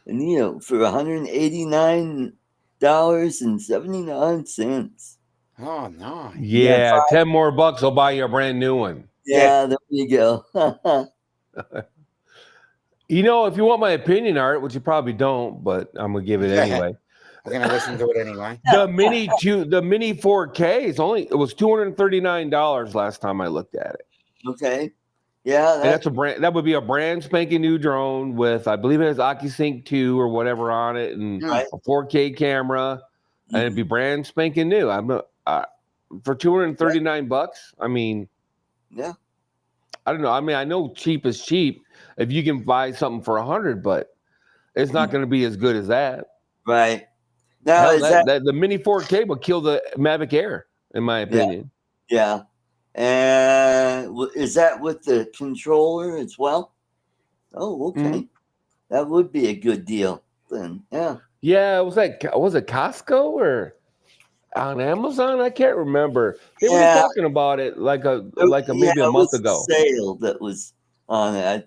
A Neo for $189.79. Oh, nice. Yeah, 10 more bucks, I'll buy you a brand new one. Yeah, there you go. You know, if you want my opinion, Art, which you probably don't, but I'm gonna give it anyway. I'm gonna listen to it anyway. The Mini 4K it was $239 last time I looked at it. Okay. Yeah, that would be a brand spanking new drone with, I believe it has OcuSync 2 or whatever on it, and a 4K camera, and it'd be brand spanking new. I'm for $239. I mean, yeah. I don't know. I mean, I know cheap is cheap if you can buy something for $100, but it's not going to be as good as that. Right. Now, the Mini 4K will kill the Mavic Air, in my opinion. Yeah. And is that with the controller as well? Oh, okay. That would be a good deal then. Yeah. Yeah. Was it Costco or on Amazon? I can't remember. They were talking about it like maybe a month ago. Sale that was on it. I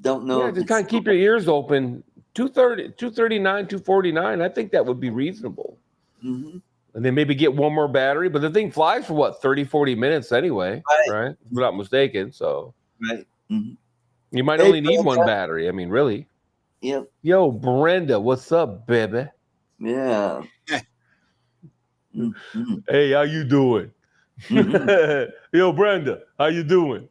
don't know. Yeah, just kind of keep your ears open. $239, $249. I think that would be reasonable. Mm-hmm. And then maybe get one more battery. But the thing flies for 30, 40 minutes anyway, right? If I'm not mistaken. So right. Mm-hmm. You might only need one battery. I mean, really. Yep. Yo, Brenda, what's up, baby? Yeah. Mm-hmm. Hey, how you doing? Mm-hmm. Yo, Brenda, how you doing?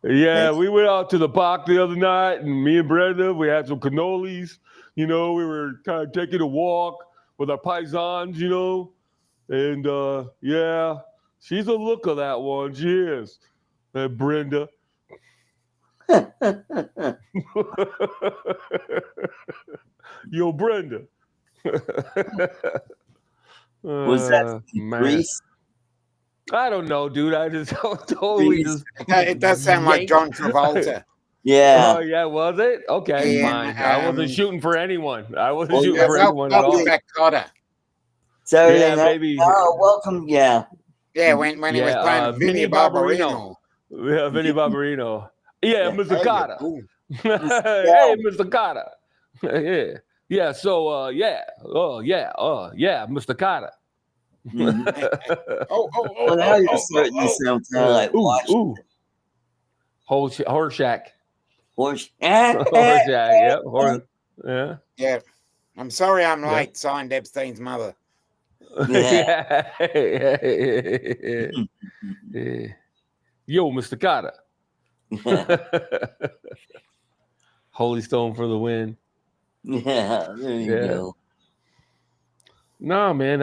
Yeah, we went out to the park the other night, and me and Brenda, we had some cannolis. You know, we were kind of taking a walk with our paisans, you know. And, yeah, she's a looker, that one. She is. That Brenda. Yo, Brenda. Was that Greece? I don't know, dude. I just totally just. It does sound like John Travolta. Yeah. Oh yeah, was it? Okay, Yeah, fine. I wasn't shooting for anyone. I wasn't Well, shooting yeah, for anyone at all. V-Copter. Saturday Yeah, night. maybe. Oh, welcome. Yeah. Yeah, when he was playing Vinny Vinny Barbarino. Yeah, Vinny Barbarino. Yeah, Yeah. Mr. Hey, Carter. cool. Hey, Mr. Carter. Yeah. Yeah, so Mr. Carter. Mhm. Oh, Well, now you're starting to sound kind of like Washington. Horseshack. Horse. Horseshack, yep. Yeah. Yeah. I'm sorry I'm late, signed Epstein's mother. Yeah. Yeah. Yo, Mr. Carter. Holy Stone for the win. Yeah, there you go. No, man,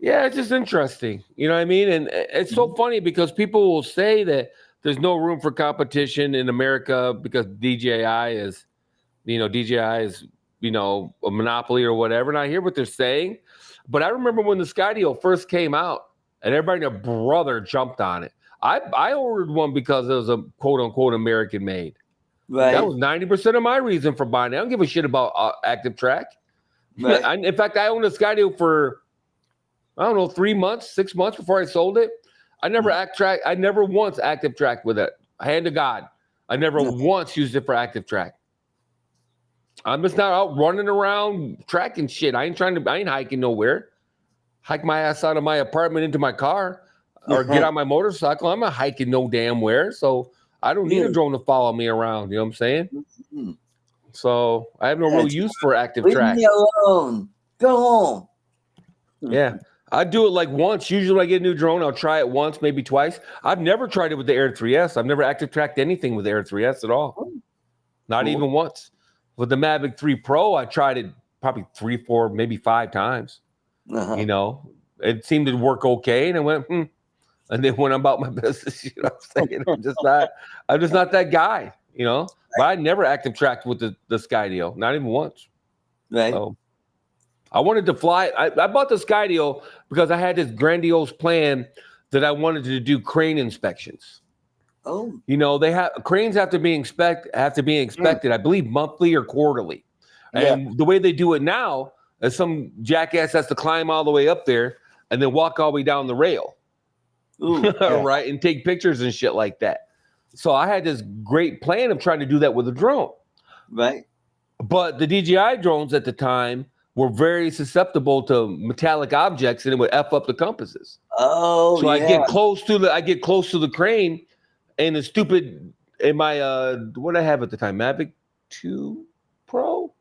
it's just interesting. You know what I mean? And it's so funny because people will say that there's no room for competition in America because DJI is, a monopoly or whatever. And I hear what they're saying. But I remember when the Skydio first came out and everybody and their brother jumped on it. I ordered one because it was a quote unquote American made. Right. That was 90% of my reason for buying it. I don't give a shit about Active Track. Right. In fact, I owned a Skydio for, 3 months, 6 months before I sold it. I never once Active Track with it. Hand to God. I never once used it for Active Track. I'm just not out running around tracking shit. I ain't hiking nowhere. Hike my ass out of my apartment into my car or get on my motorcycle. I'm not hiking no damn where. So I don't need a drone to follow me around. You know what I'm saying? Mm-hmm. So I have no real use for Active Track. Leave me alone. Go home. Yeah. I do it like once. Usually when I get a new drone, I'll try it once, maybe twice. I've never tried it with the Air 3S. I've never Active Tracked anything with the Air 3S at all. Not even once. With the Mavic 3 Pro, I tried it probably 3, 4, maybe 5 times. It seemed to work okay. And I went, and then went about my business. You know what I'm saying? I'm just not that guy, But I never Active Tracked with the Skydio, not even once. Right. So I wanted to fly. I bought the Skydio because I had this grandiose plan that I wanted to do crane inspections. Oh. Cranes have to be inspected, I believe monthly or quarterly. And the way they do it now is some jackass has to climb all the way up there and then walk all the way down the rail. Ooh, right? And take pictures and shit like that. So I had this great plan of trying to do that with a drone. Right. But the DJI drones at the time were very susceptible to metallic objects and it would F up the compasses. Oh, so I get close to the crane and the stupid in my what did I have at the time? Mavic 2 Pro?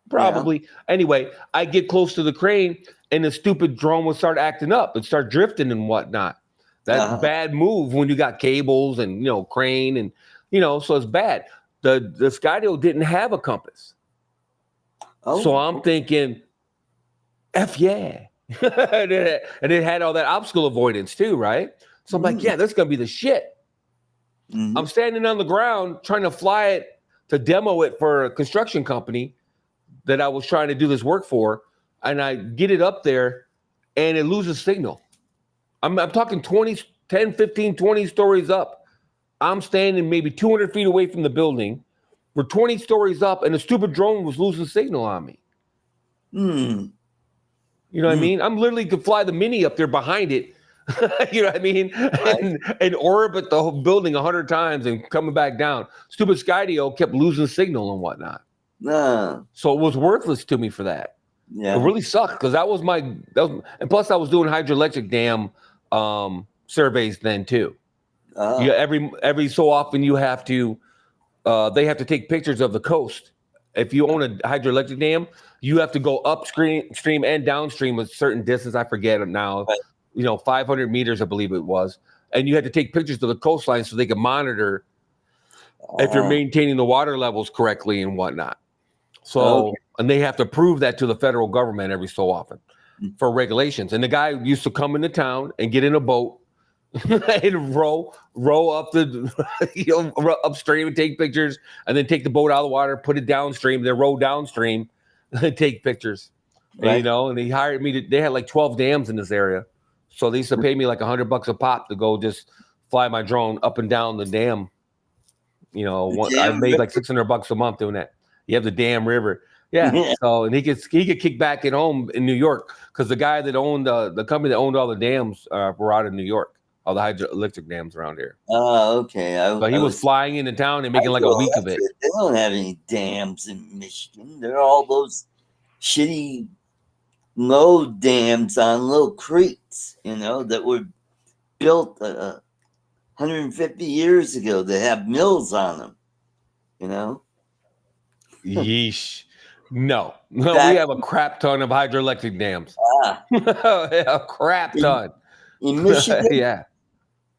Probably. Yeah. Anyway, I get close to the crane and the stupid drone would start acting up and start drifting and whatnot. That's bad move when you got cables and crane and so it's bad. The Skydio didn't have a compass. Oh. So I'm thinking, F yeah. and it had all that obstacle avoidance too, right? So I'm like, yeah, that's gonna be the shit. I'm standing on the ground trying to fly it to demo it for a construction company that I was trying to do this work for, and I get it up there and it loses signal. I'm talking 10, 15, 20 stories up. I'm standing maybe 200 feet away from the building. We're 20 stories up and the stupid drone was losing signal on me. You know what I mean? I'm literally could fly the Mini up there behind it. You know what I mean? And orbit the whole building 100 times and coming back down. Stupid Skydio kept losing signal and whatnot. So it was worthless to me for that. Yeah. It really sucked because and plus I was doing hydroelectric dam surveys then too. Every so often you have to they have to take pictures of the coast. If you own a hydroelectric dam, you have to go upstream and downstream a certain distance. I forget it now. 500 meters, I believe it was. And you had to take pictures of the coastline so they could monitor if you're maintaining the water levels correctly and whatnot. So, and they have to prove that to the federal government every so often for regulations. And the guy used to come into town and get in a boat and row up the upstream and take pictures, and then take the boat out of the water, put it downstream, then row downstream and take pictures. Right. And he hired me they had like 12 dams in this area. So they used to pay me like $100 a pop to go just fly my drone up and down the dam. You know, I made like $600 a month doing that. You have the damn river. Yeah. So, and he could kick back at home in New York because the guy that owned the company that owned all the dams were out in New York, all the hydroelectric dams around here. Oh, okay. But he was flying into town and making like a week of it. They don't have any dams in Michigan. They're all those shitty low dams on little creeks, you know, that were built 150 years ago. They have mills on them, you know. Yeesh. No, we have a crap ton of hydroelectric dams. A crap ton. In Michigan?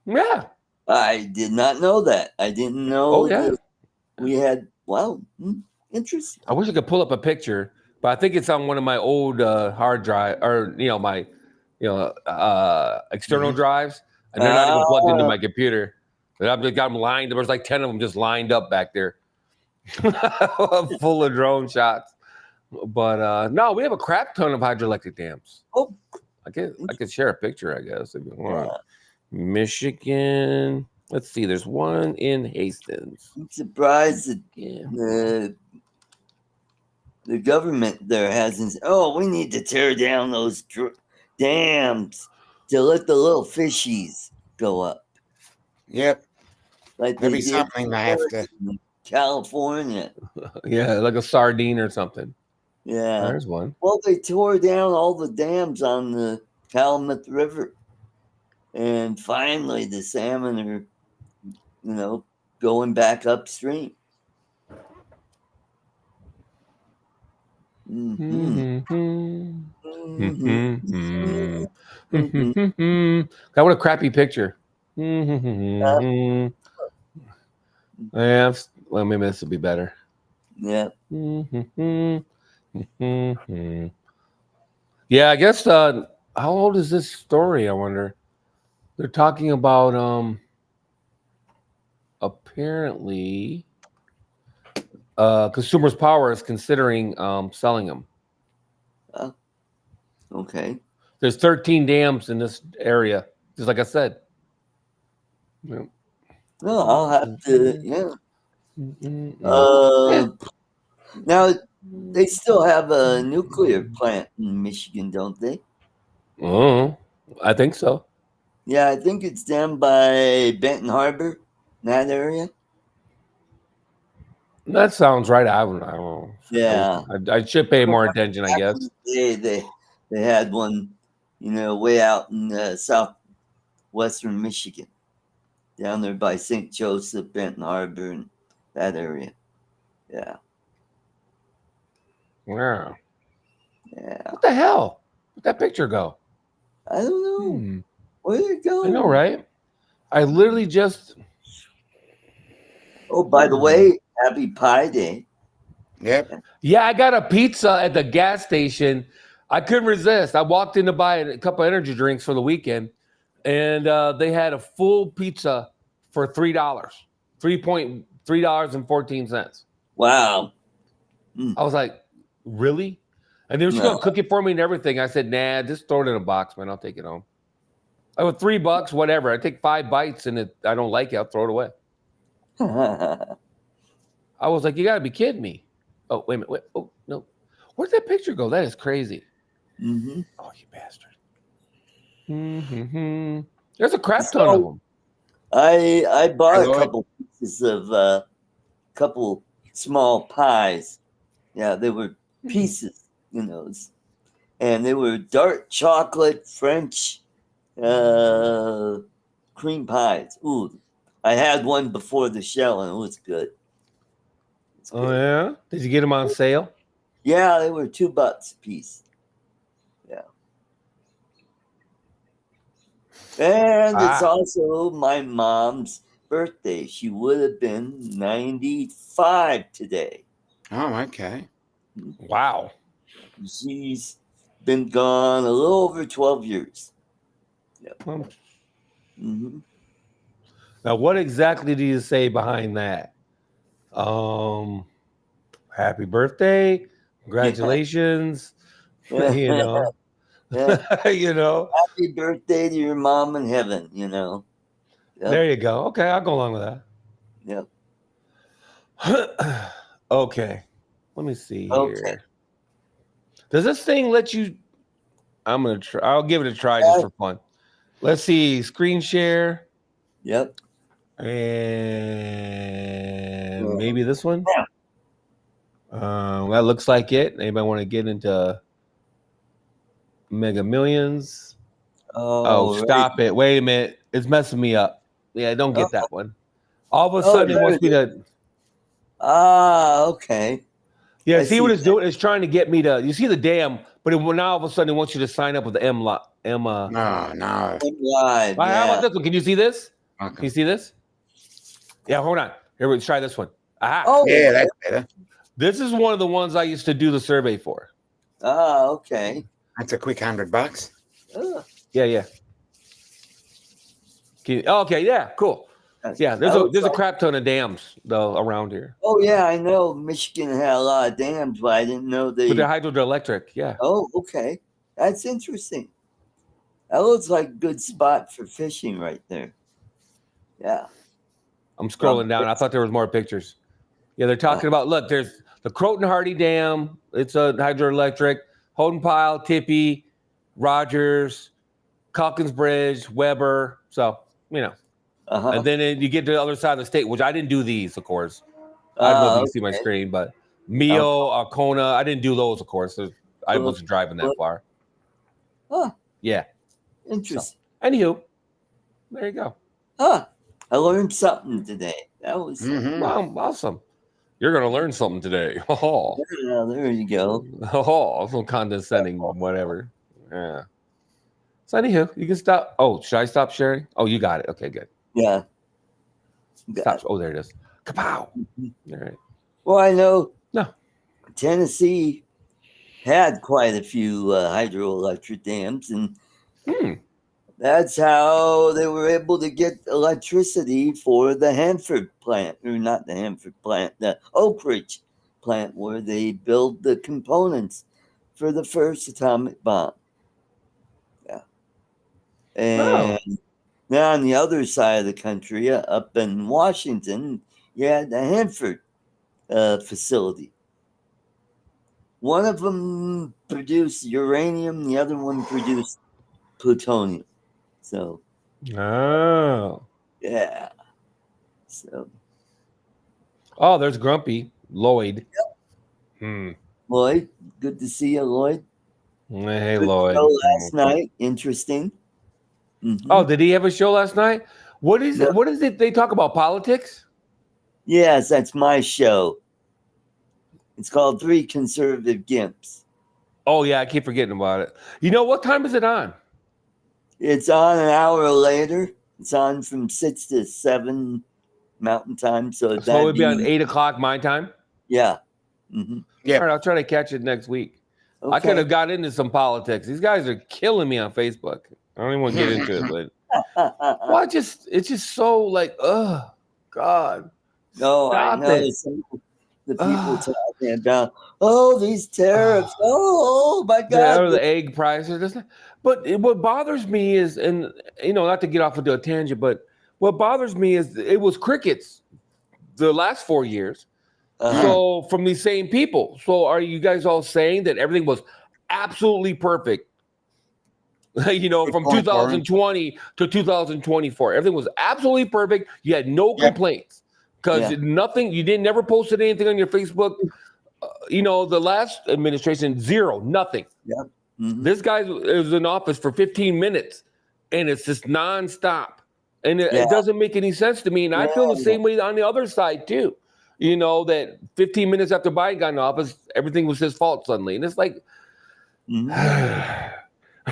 Yeah. I did not know that. I didn't know that we had, interesting. I wish I could pull up a picture, but I think it's on one of my old hard drive or, my, external drirs, and they're not even plugged into my computer. And I've just got them lined. There's like 10 of them just lined up back there. Full of drone shots. But no, we have a crap ton of hydroelectric dams. Oh, I could share a picture, I guess, if you want. Michigan. Let's see. There's one in Hastings. I'm surprised that the government there hasn't. Oh, we need to tear down those dams to let the little fishies go up. Yep. Like maybe something I have to. California. Yeah, like a sardine or something. Yeah. There's one. Well, they tore down all the dams on the Calumet River. And finally the salmon are, going back upstream. What a crappy picture. Yeah, well, maybe this will be better. Yeah. Yeah, I guess how old is this story, I wonder? They're talking about apparently Consumers Power is considering selling them. Okay. There's 13 dams in this area, just like I said. Yeah. No, I'll have to, now, they still have a nuclear plant in Michigan, don't they? Oh, I think so. Yeah, I think it's down by Benton Harbor, that area. That sounds right. I don't know. Yeah. I should pay more attention, I guess. They had one, way out in southwestern Michigan, down there by St. Joseph, Benton Harbor, and that area. Yeah. Wow. Yeah. What the hell? Where'd that picture go? I don't know. Where did it go? I know, right? I literally just. Oh, by the way, happy Pie Day. Yep. Yeah, I got a pizza at the gas station. I couldn't resist. I walked in to buy a couple of energy drinks for the weekend, and they had a full pizza for $3, $3.14. Wow. I was like, really? And they were just going to cook it for me and everything. I said, nah, just throw it in a box, man. I'll take it home. I would $3, whatever. I take 5 bites and I don't like it. I'll throw it away. I was like, you got to be kidding me. Oh, wait a minute. Wait. Oh, no. Where'd that picture go? That is crazy. Mm-hmm. Oh, you bastard. Mm-hmm. There's a crap ton of them. I bought a couple pieces of couple small pies. Yeah, they were pieces, and they were dark chocolate French cream pies. Ooh, I had one before the shell, and it was good. Oh, yeah? Did you get them on sale? Yeah, they were $2 a piece. Yeah. And it's also my mom's birthday. She would have been 95 today. Oh, okay. Wow. She's been gone a little over 12 years. Yep. Mm-hmm. Now, what exactly do you say behind that? Happy birthday. Congratulations. Yeah. Yeah. Happy birthday to your mom in heaven, Yep. There you go. Okay, I'll go along with that. Okay. Let me see here. Okay. Does this thing let you? I'm gonna try. I'll give it a try just for fun. Let's see. Screen share. Yep. And maybe this one. That looks like it. Anybody want to get into Mega Millions? Oh, stop it. Wait a minute. It's messing me up. Yeah, don't get that one. All of a sudden, it wants me to. Okay. Yeah, see what it's doing? It's trying to get me to. You see the dam, but now all of a sudden, it wants you to sign up with the M. No. M Live. How about this one? Can you see this? Okay. Can you see this? Yeah, hold on. Here, let's try this one. Aha. Oh, yeah, that's better. This is one of the ones I used to do the survey for. Okay. That's a quick $100. Yeah. Okay, yeah, cool. Yeah, there's a crap ton of dams though around here. Oh yeah, I know Michigan had a lot of dams, but I didn't know they. But they're hydroelectric, yeah. Oh, okay, that's interesting. That looks like a good spot for fishing right there. Yeah. I'm scrolling down. I thought there was more pictures. Yeah, they're talking about. Look, there's the Croton Hardy Dam. It's a hydroelectric. Holden Pile, Tippy, Rogers, Calkins Bridge, Weber. So and then you get to the other side of the state, which I didn't do these, of course. I don't know if you can see my screen, but Mio, Arcona, I didn't do those, of course. I wasn't driving that far. Yeah. Interesting. So, anywho, there you go. I learned something today. That was awesome. You're going to learn something today. Oh, yeah, there you go. Oh, some condescending, whatever. Yeah. So anywho, you can stop. Oh, should I stop sharing? Oh, you got it. Okay, good. Yeah. Stop. Oh, there it is. Kapow. All right. Well, I know. No. Tennessee had quite a few hydroelectric dams, and that's how they were able to get electricity for the Hanford plant, or not the Hanford plant, the Oak Ridge plant, where they build the components for the first atomic bomb. Yeah. And now on the other side of the country, up in Washington, you had the Hanford facility. One of them produced uranium, the other one produced plutonium. So, yeah. So, there's Grumpy Lloyd. Yep. Lloyd, good to see you, Lloyd. Hey, good Lloyd. Show last night, interesting. Oh, did he have a show last night? What is it? What is it? They talk about politics? Yes, that's my show. It's called Three Conservative Gimps. Oh, yeah, I keep forgetting about it. You know, what time is it on? It's on an hour later. It's on from 6 to 7 Mountain Time. So it would be on 8 o'clock my time? Yeah. Yeah. All right, I'll try to catch it next week. Okay. I could have got into some politics. These guys are killing me on Facebook. I don't even want to get into it, but well, it's just so like, oh, God. No, I know. The people talking about, these tariffs. Oh my God. The egg prices. But what bothers me is, and not to get off into a tangent, but what bothers me is it was crickets the last 4 years. So from these same people. So are you guys all saying that everything was absolutely perfect? From 2020 to 2024, everything was absolutely perfect. You had no complaints because nothing. You never posted anything on your Facebook. The last administration, zero, nothing. Yeah. This guy was in office for 15 minutes, and it's just nonstop, and it doesn't make any sense to me. And I feel the same way on the other side too. That 15 minutes after Biden got in office, everything was his fault suddenly, and it's like.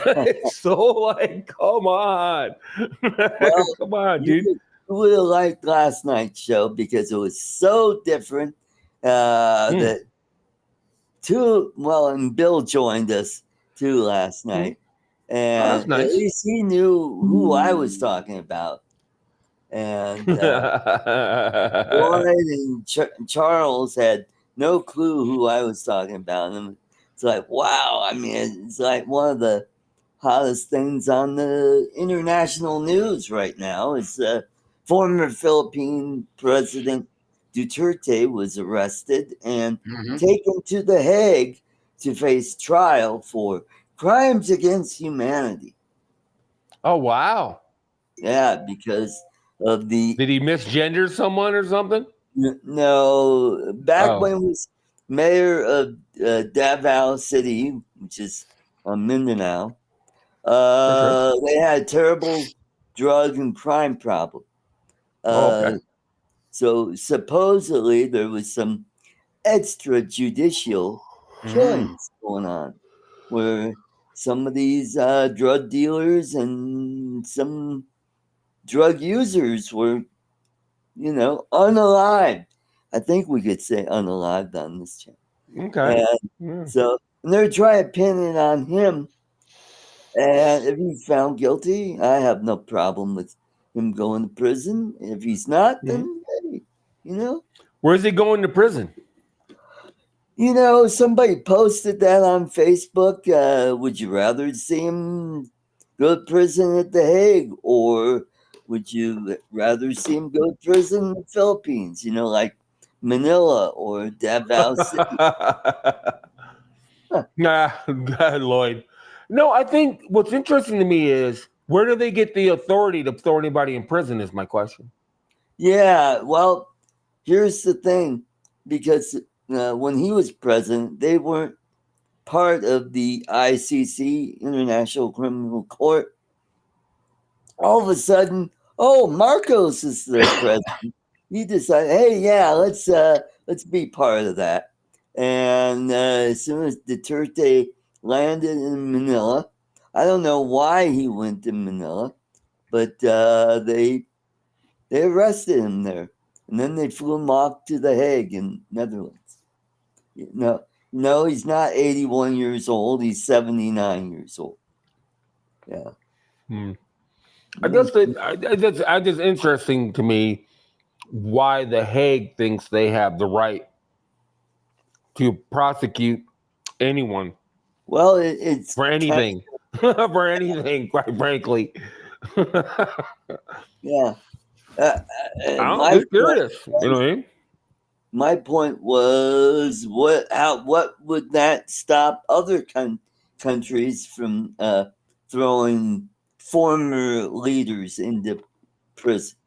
It's so like, come on. Well, come on, dude. You would have liked last night's show because it was so different. And Bill joined us too last night. And nice. At least he knew who I was talking about. And Lloyd and Charles had no clue who I was talking about. And it's like, wow. I mean, it's like one of the hottest things on the international news right now is former Philippine President Duterte was arrested and taken to The Hague to face trial for crimes against humanity. Oh, wow. Yeah, because of the... Did he misgender someone or something? No, back when he was mayor of Davao City, which is Mindanao, they had a terrible drug and crime problem. So supposedly there was some extrajudicial killings going on, where some of these drug dealers and some drug users were, unalived. I think we could say unalived on this channel. Okay. And so they're trying to pin it on him. And if he's found guilty, I have no problem with him going to prison. If he's not, then hey, Where's he going to prison? Somebody posted that on Facebook. Would you rather see him go to prison at The Hague, or would you rather see him go to prison in the Philippines? Like Manila or Davao City. Nah, Lloyd. No, I think what's interesting to me is, where do they get the authority to throw anybody in prison is my question. Yeah, well, here's the thing. Because when he was president, they weren't part of the ICC, International Criminal Court. All of a sudden, Marcos is their president. He decided, hey, yeah, let's be part of that. And as soon as Duterte landed in Manila, I don't know why he went to Manila, but they arrested him there, and then they flew him off to The Hague in Netherlands. No, he's not 81 years old. He's 79 years old. Yeah. I guess it's just interesting to me why The Hague thinks they have the right to prosecute anyone. Well, it's for anything, for anything, quite frankly. Yeah. I'm just curious. You know what I mean? My point was, what would that stop other countries from throwing former leaders into prison?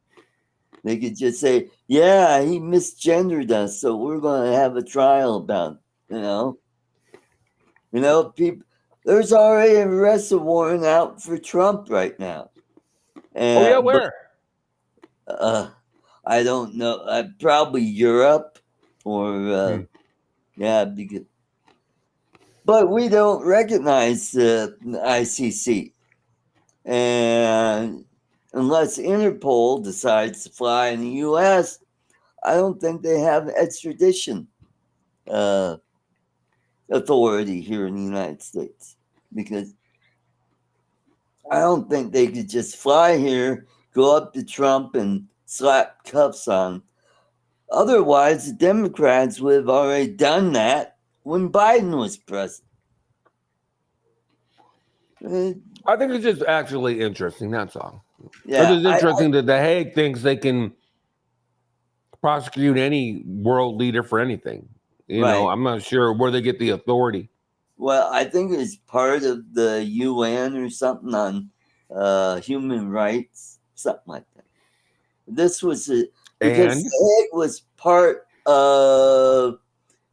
They could just say, yeah, he misgendered us, so we're going to have a trial about it, people. There's already an arrest warrant out for Trump right now. Where? I don't know. Probably Europe or because. But we don't recognize the ICC, and unless Interpol decides to fly in the U.S., I don't think they have extradition authority here in the United States, because I don't think they could just fly here, go up to Trump and slap cuffs on. Otherwise, the Democrats would have already done that when Biden was president. I think it's just actually interesting, that's all. Yeah, it's interesting that The Hague thinks they can prosecute any world leader for anything. I'm not sure where they get the authority. Well, I think it's part of the UN or something on human rights, something like that. This was because The Hague was part of.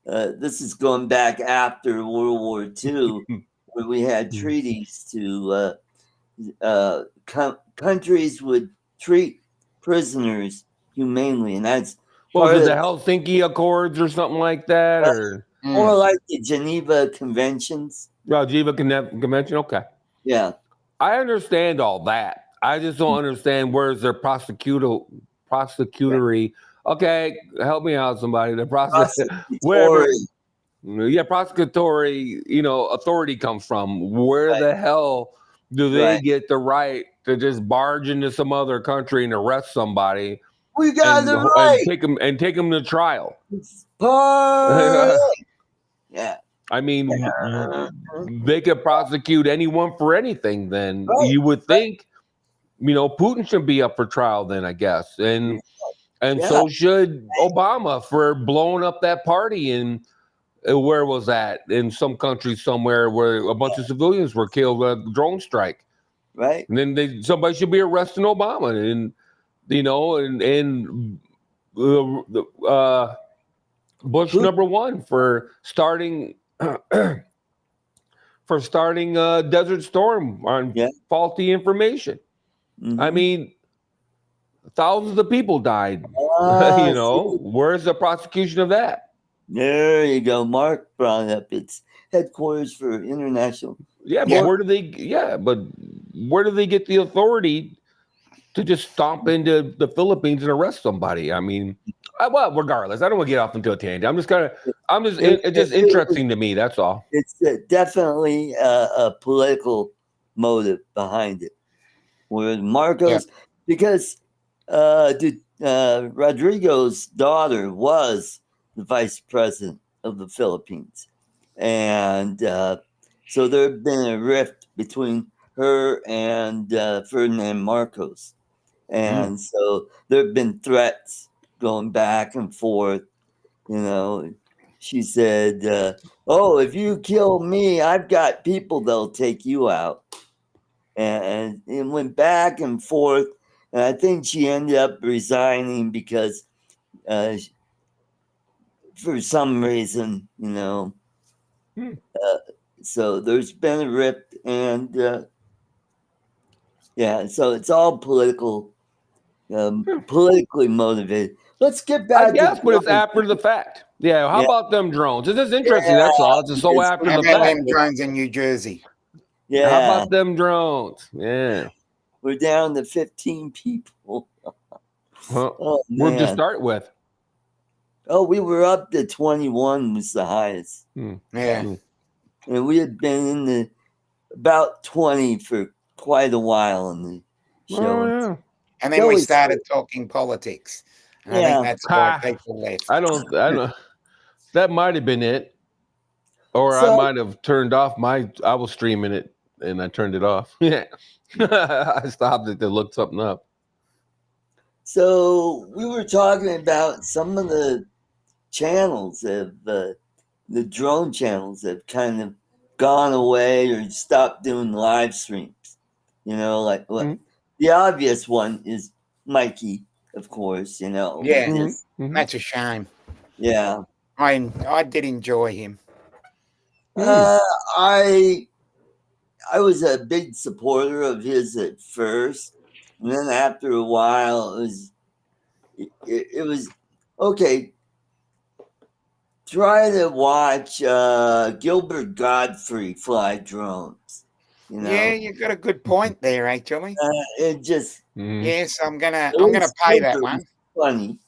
This is going back after World War II, where we had treaties to countries would treat prisoners humanely, and that's the Helsinki Accords or something like that, or more like the Geneva Conventions. Geneva Convention, okay. Yeah, I understand all that. I just don't understand where's their prosecutory. Okay, help me out, somebody. The prosecutory, authority comes from. Where the hell do they get the right to just barge into some other country and arrest somebody? We got the right and take them to trial. Yeah. I mean, they could prosecute anyone for anything. Then you would think Putin should be up for trial then, I guess, and so should Obama for blowing up that party in where was that in some country somewhere where a bunch of civilians were killed with a drone strike, right? And then somebody should be arresting Obama, and Bush #1 for starting Desert Storm on faulty information. Mm-hmm. I mean, thousands of people died. Where's the prosecution of that? There you go. Mark brought up its headquarters for international. Yeah, but where do they get the authority to just stomp into the Philippines and arrest somebody? I mean, well, regardless, I don't want to get off into a tangent. It's just interesting to me. That's all. It's definitely a political motive behind it. Where Marcos, because Rodrigo's daughter was the vice president of the Philippines. And so there had been a rift between her and Ferdinand Marcos. And so there have been threats going back and forth. She said, if you kill me, I've got people that'll take you out. And it went back and forth. And I think she ended up resigning because for some reason, so there's been a rift, and so it's all politically motivated. Let's get back. I guess, but it's after the fact. Yeah. How about them drones? This is interesting. That's all. It's just so after the fact. Them drones in New Jersey. Yeah. How about them drones? Yeah. We're down to 15 people. We'll just start with. Oh, we were up to 21 was the highest. Yeah. And we had been in about 20 for quite a while in the show. Yeah. And then we started talking politics. And I think that's why people left. I don't that might have been it. Or I might have turned off I was streaming it and I turned it off. Yeah. I stopped it to look something up. So we were talking about some of the channels the drone channels have kind of gone away or stopped doing live streams. The obvious one is Mikey, of course. Yeah, that's a shame. Yeah, I did enjoy him. I was a big supporter of his at first, and then after a while, it was okay. Try to watch Gilbert Godfrey fly drones. Yeah, you got a good point there, actually. It just yes, I'm gonna pay that one. Funny.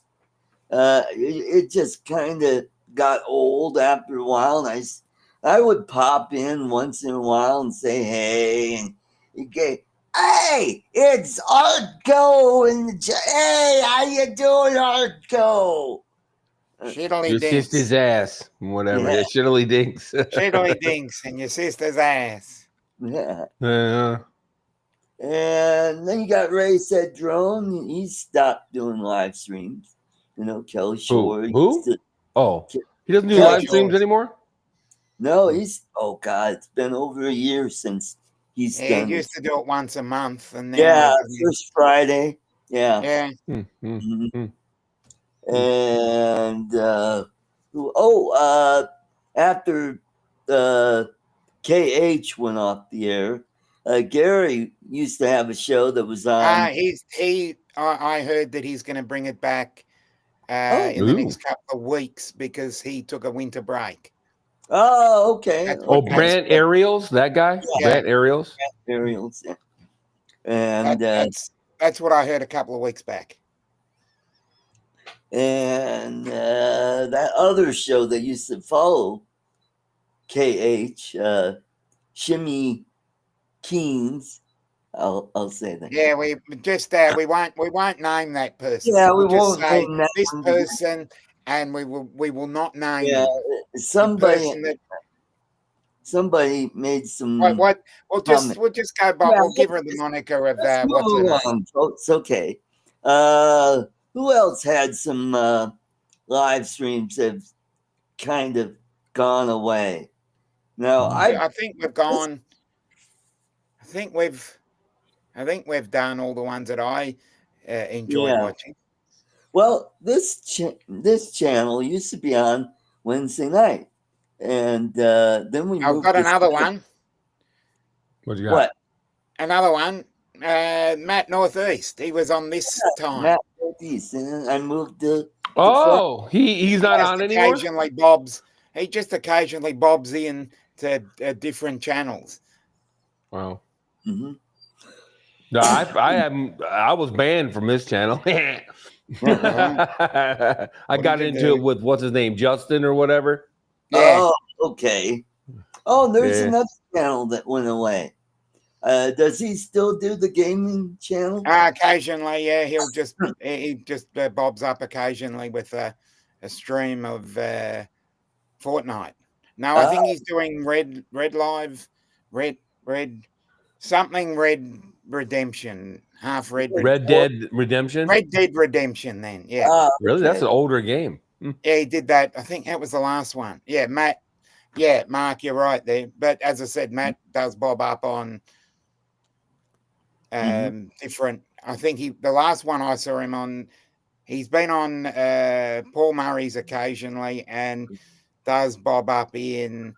It just kind of got old after a while, and I would pop in once in a while and say hey, and hey, it's ArtCo, and hey, how you doing, ArtCo? Shiddly your dinks. sister's ass, whatever. Yeah. Shiddly dinks. Shiddly dinks and your sister's ass. Yeah. Yeah. And then you got Ray Said Drone. He stopped doing live streams. Kelly Shore. Who? He doesn't do live streams anymore? No, it's been over a year since he's done. He used to do it once a month. And then first Friday. Yeah. Yeah. And after KH went off the air, Gary used to have a show that was on. I heard that he's going to bring it back in the next couple of weeks because he took a winter break. Oh, okay. Brant Ariels, that guy? Yeah. Brant Ariels? Brant Ariels, yeah. And that's what I heard a couple of weeks back. And that other show that used to follow KH, Shimmy Keenes, I'll say that. Yeah, we won't name that person. Yeah, we we'll won't say name that this person, and we will not name somebody somebody made some. What? We'll comment. just go by. Yeah, we'll give her the moniker of Let's move what's her name. along, folks. Okay. Who else had some live streams that have kind of gone away? Now, I think we've gone. I think we've done all the ones that I enjoyed watching. Well, this channel used to be on Wednesday night, and then we. I've got another one. What you got? What? Another one. Matt Northeast. He was on this time. Matt Northeast, and then I moved to. He's not on anymore. Occasionally bobs. He just occasionally bobs in to different channels. Wow. Mm-hmm. No, I was banned from this channel. I got into it with what's his name, Justin or whatever. Yeah. Oh, okay. Oh, there's another channel that went away. Does he still do the gaming channel? Occasionally, yeah. He just bobs up occasionally with a stream of Fortnite. No, I think he's doing Red Redemption, half Red. Red Dead Redemption. Red Dead Redemption. Then, yeah. Really, that's an older game. Yeah, he did that. I think that was the last one. Yeah, Matt. Yeah, Mark, you're right there. But as I said, Matt does bob up on different. I think the last one I saw him on, he's been on Paul Murray's occasionally and does bob up in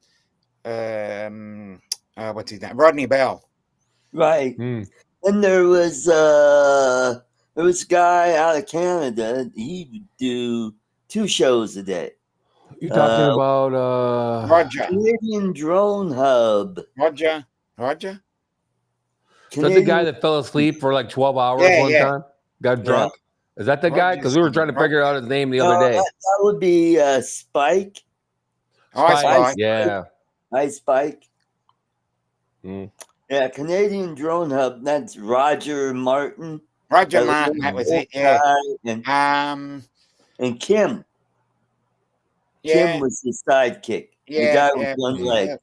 what's his name? Rodney Bell. Right. And there was a guy out of Canada. He would do 2 shows a day. You're talking about Roger. Canadian Drone Hub. Roger. Is that the guy that fell asleep for like 12 hours one time? Got drunk? Is that the guy? Because we were trying to figure out his name the other day. That would be Spike. Spike. Yeah. Hi, Spike. Yeah, Canadian Drone Hub. That's Roger Martin. Roger Martin. That was it. Yeah. And Kim. Yeah. Kim was the sidekick. Yeah. The guy with one leg.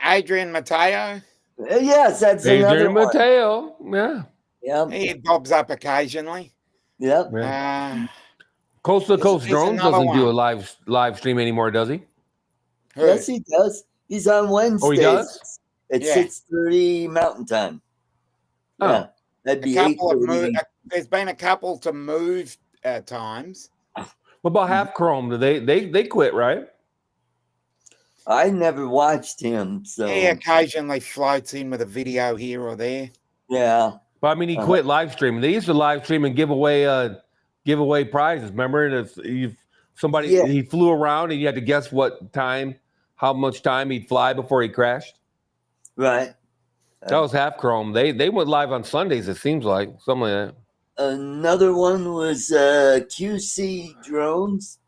Adrian Mateo. Yes, that's another Adrian one. Mateo. Yeah. Yep. He bobs up occasionally. Yep. Coast to Coast Drones doesn't do a live stream anymore, does he? Yes, he does. He's on Wednesdays. Oh, he does? At 6:30 Mountain Time. Yeah. That'd be 8:30. There's been a couple to move times. What about Half Chrome? They quit, right? I never watched him, so he occasionally floats in with a video here or there. Yeah. But I mean, he quit live streaming. They used to live stream and give away prizes. Remember, and he flew around and you had to guess how much time he'd fly before he crashed. Right. That was Half Chrome. They went live on Sundays. It seems like something like that. Another one was QC Drones.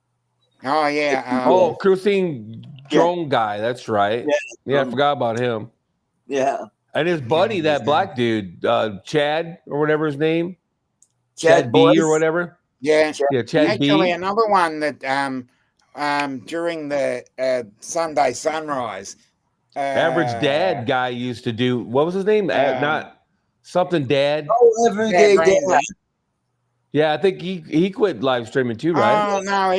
Oh yeah. QC Drone guy. That's right. Yeah, I forgot about him. Yeah. And his buddy, that black dude, Chad or whatever his name, Chad B Boyce. or whatever. Yeah. Chad B. Actually, another one that during the Sunday sunrise. Average Dad guy used to do. What was his name? Not something Dad. Oh, Everyday Dad. Yeah, I think he quit live streaming too, right? Oh no,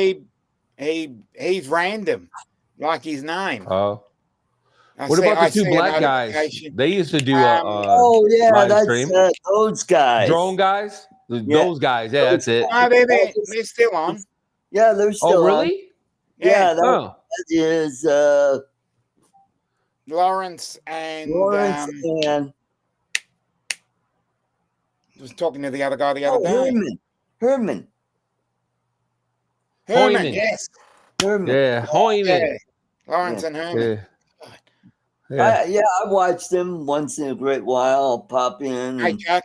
he's random, like his name. Oh. What about the 2 black guys? They used to do that's those guys. Drone guys? Those guys. Yeah, that's it. Oh, they're still on. Yeah, they're still on. Oh, really? Yeah, that is Lawrence and I was talking to the other guy the other day. Herman. Yes. Herman. Yeah, Hoyman. Yeah. Lawrence and Herman. I watched them once in a great while. I'll pop in. Hey, Chuck.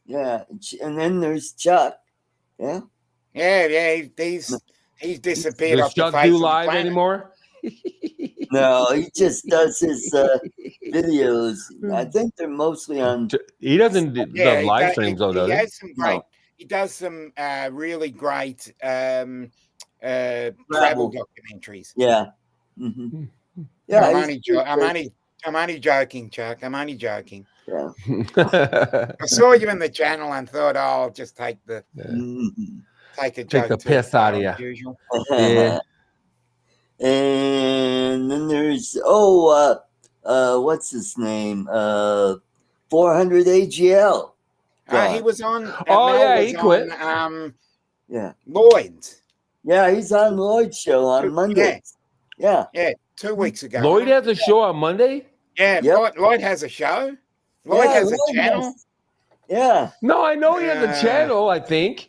Yeah, and then there's Chuck. Yeah. Yeah. He's disappeared off the face Chuck do of the live planet. anymore? No, he just does his videos. I think they're mostly on. He doesn't do live streams though, does he? He does some really great travel documentaries. Yeah. Mm-hmm. Yeah, I'm only joking, Chuck. I'm only joking. Yeah. I saw you in the channel and thought, I'll just take a joke. Take the piss out of you. Usual. Yeah. And then there's what's his name? 400 AGL. He was on. He quit. Lloyd. Yeah, he's on Lloyd's show on Mondays. Yeah. 2 weeks ago. Lloyd has a show on Monday? Yeah, yep. Lloyd has a show. Lloyd has a channel. No, I know he has a channel, I think.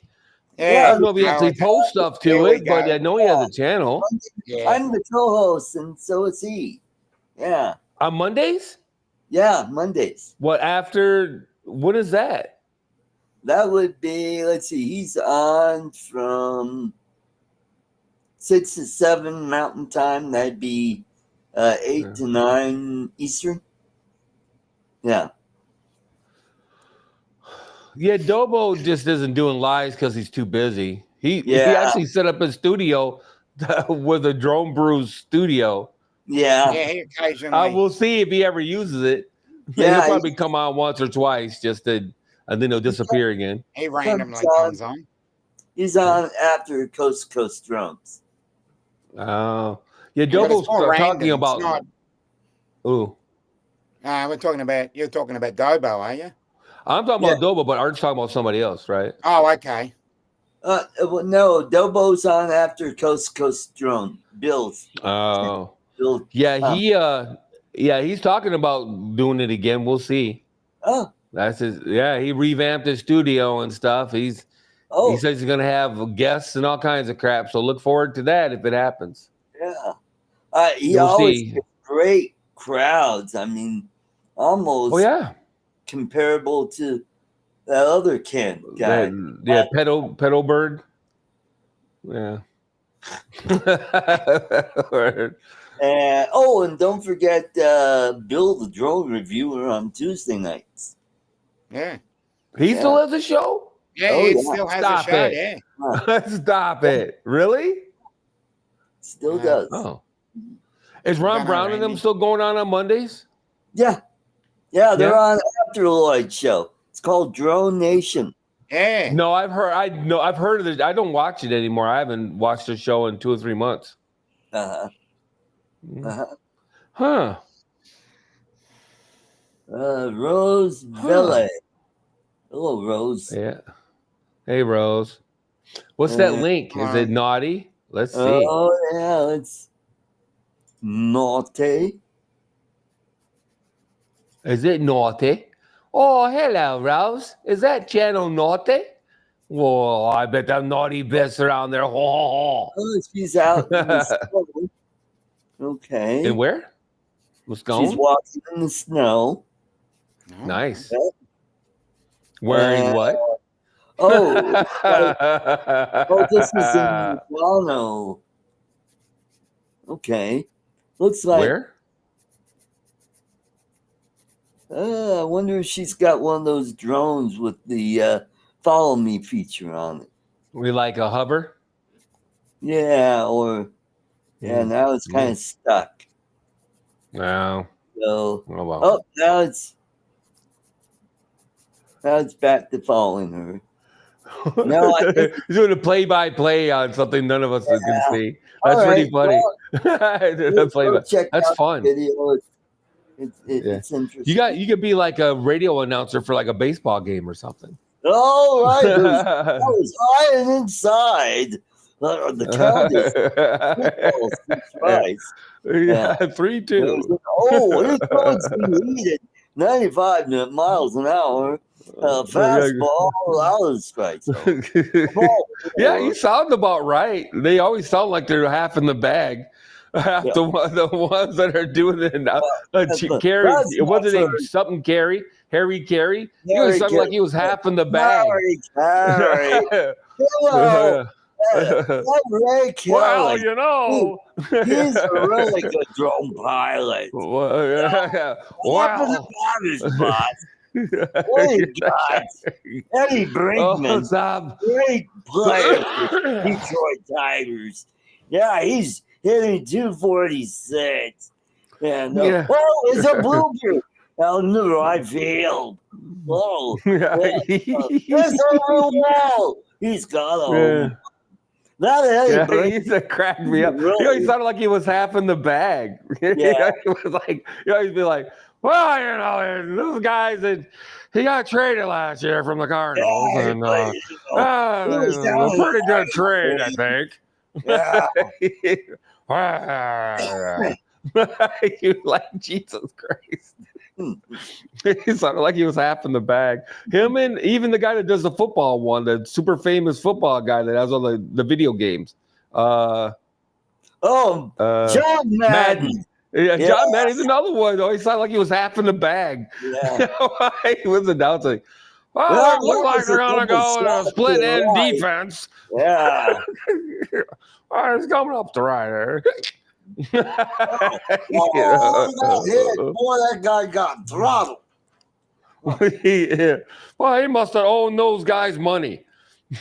Yeah, I don't know if he actually posts stuff to it, but I know he has a channel. I'm the co-host, and so is he. Yeah. On Mondays? Yeah, Mondays. What is that? That would be, let's see, he's on from 6 to 7 Mountain Time. That'd be 8 to 9 Eastern. Yeah. Yeah, Dobo just isn't doing lives because he's too busy. He actually set up his studio with a Drone Brews studio. Yeah. He occasionally. We'll see if he ever uses it. Yeah, he'll probably come on once or twice and then he'll disappear again. He randomly comes on. He's on after Coast to Coast Drones. Oh. Yeah, Dobo's talking about. Ooh. You're talking about Dobo, are you? I'm talking about Dobo, but Art's talking about somebody else, right? Oh, okay. No, Dobo's on after Coast to Coast Drone. Bill's. Oh. Bill, he's talking about doing it again. We'll see. Oh. That's his. Yeah, he revamped his studio and stuff. He says he's going to have guests and all kinds of crap. So look forward to that if it happens. Yeah. He always gets great crowds. I mean, almost. Oh, yeah. Comparable to that other Ken guy. Pedal Bird. Yeah. And don't forget Bill the Drone Reviewer on Tuesday nights. Yeah. He still has a show? Yeah, he still has a show, yeah. Stop it. Really? Still does. Oh. Is Ron Brown and them still going on Mondays? Yeah. Yeah, they're on after Lloyd's show. It's called Drone Nation. Yeah. No, I've heard of it. I don't watch it anymore. I haven't watched the show in 2 or 3 months. Huh. Rose Vele. Hello, Rose. Yeah. Hey, Rose. What's that link? Is it naughty? Let's see. Oh, yeah. It's naughty. Is it naughty? Oh, hello, Rose. Is that channel naughty? Whoa, I bet them naughty bits around there. Oh, she's out in the snow. Okay. And where? Wisconsin? She's walking in the snow. Nice. Okay. Wearing what? This is in Toronto. Okay. Looks like. Where? I wonder if she's got one of those drones with the follow me feature on it. We like a hover? Yeah, now it's kind of stuck. No. So, now it's back to following her. No, I think he's doing a play-by-play on something none of us can see. That's pretty funny. That's fun. Video. It's interesting. You could be like a radio announcer for like a baseball game or something. Oh, right. I was high and inside. The count is right. Yeah, 3-2. He's going to heat at 95 miles an hour. Fastball, out of strikes. Yeah, you sound about right. They always sound like they're half in the bag. The ones that are doing it now. Carey, what's his name? Something Carey, Harry Carey. He was something like he was half in the bag. Carey. Ray Kelly. Well, you know, he's a really good drone pilot. Wow. Great guy. Eddie Brinkman, great player for Detroit Tigers. Yeah, he's hitting 246. And Yeah. it's a blooper out in the right field. Oh, there's a wall. He's got a home. Yeah, he used to crack me up. Really? He sounded like he was half in the bag. Yeah. He was like, he'd be like, well, those guys that he got traded last year from the Cardinals, and a pretty good trade, I think. Yeah. You like, Jesus Christ. He sounded like he was half in the bag. Him and even the guy that does the football one, the super famous football guy that has all the video games. John Madden. Yeah, John Madden's another one. Though. He sounded like he was half in the bag. Yeah. He was announcing, well, it looks like they're going to go in a split end defense. Yeah. It's coming up the right there. Boy, that guy got throttled. Yeah. Well, he must have owned those guys money.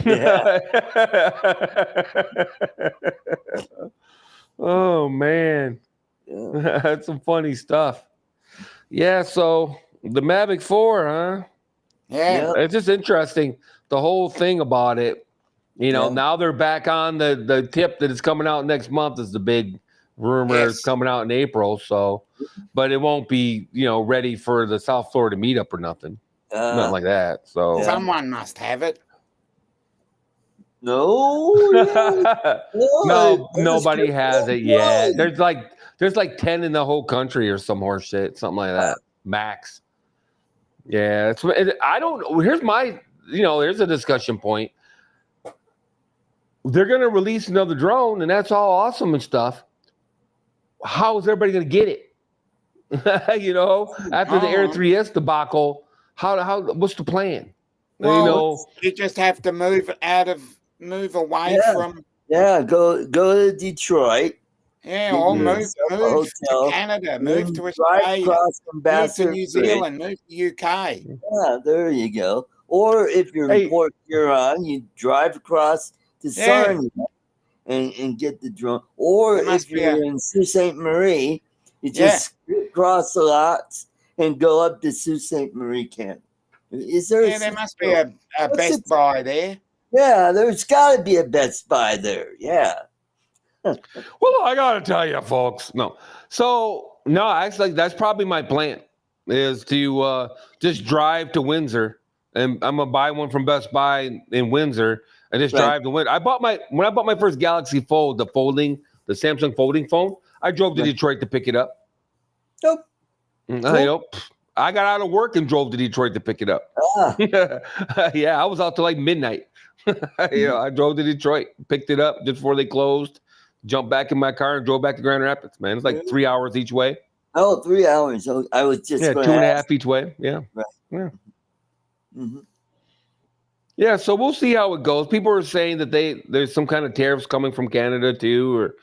Yeah. Oh man, that's some funny stuff. Yeah, so the Mavic 4, huh? Yeah, it's just interesting. The whole thing about it. Now they're back on the tip that is coming out next month is the big rumor is coming out in April. So, but it won't be ready for the South Florida meetup or nothing. Nothing like that. So someone must have it. No, nobody has it yet. There's like 10 in the whole country or some horse shit, something like that, max. Yeah, I don't. Here's my, here's a discussion point. They're gonna release another drone, and that's all awesome and stuff. How is everybody gonna get it? After the Air 3S debacle, how what's the plan? Well, you just have to move away from. Yeah, go to Detroit. Yeah, or move to Canada, move to Australia, move to New Zealand, move to UK. Yeah, there you go. Or if you're in Port Huron, you drive across to Sarnia and get the drone. Or if you're in Sault Ste. Marie, you just cross the lots and go up to Sault Ste. Marie, Canada. There must be a Best Buy there. Yeah, there's got to be a Best Buy there. Yeah. Well, I got to tell you, folks. Actually, that's probably my plan is to just drive to Windsor, and I'm gonna buy one from Best Buy in Windsor and just drive to Windsor. When I bought my first Galaxy Fold, the Samsung folding phone, I drove to Detroit to pick it up. Nope. I got out of work and drove to Detroit to pick it up. Yeah, I was out till like midnight. I drove to Detroit, picked it up just before they closed, jumped back in my car and drove back to Grand Rapids, man. It's like 3 hours each way. Oh, 3 hours. I was just 2.5 each way. Yeah. Right. Yeah. Mm-hmm. Yeah, so we'll see how it goes. People are saying that there's some kind of tariffs coming from Canada too, or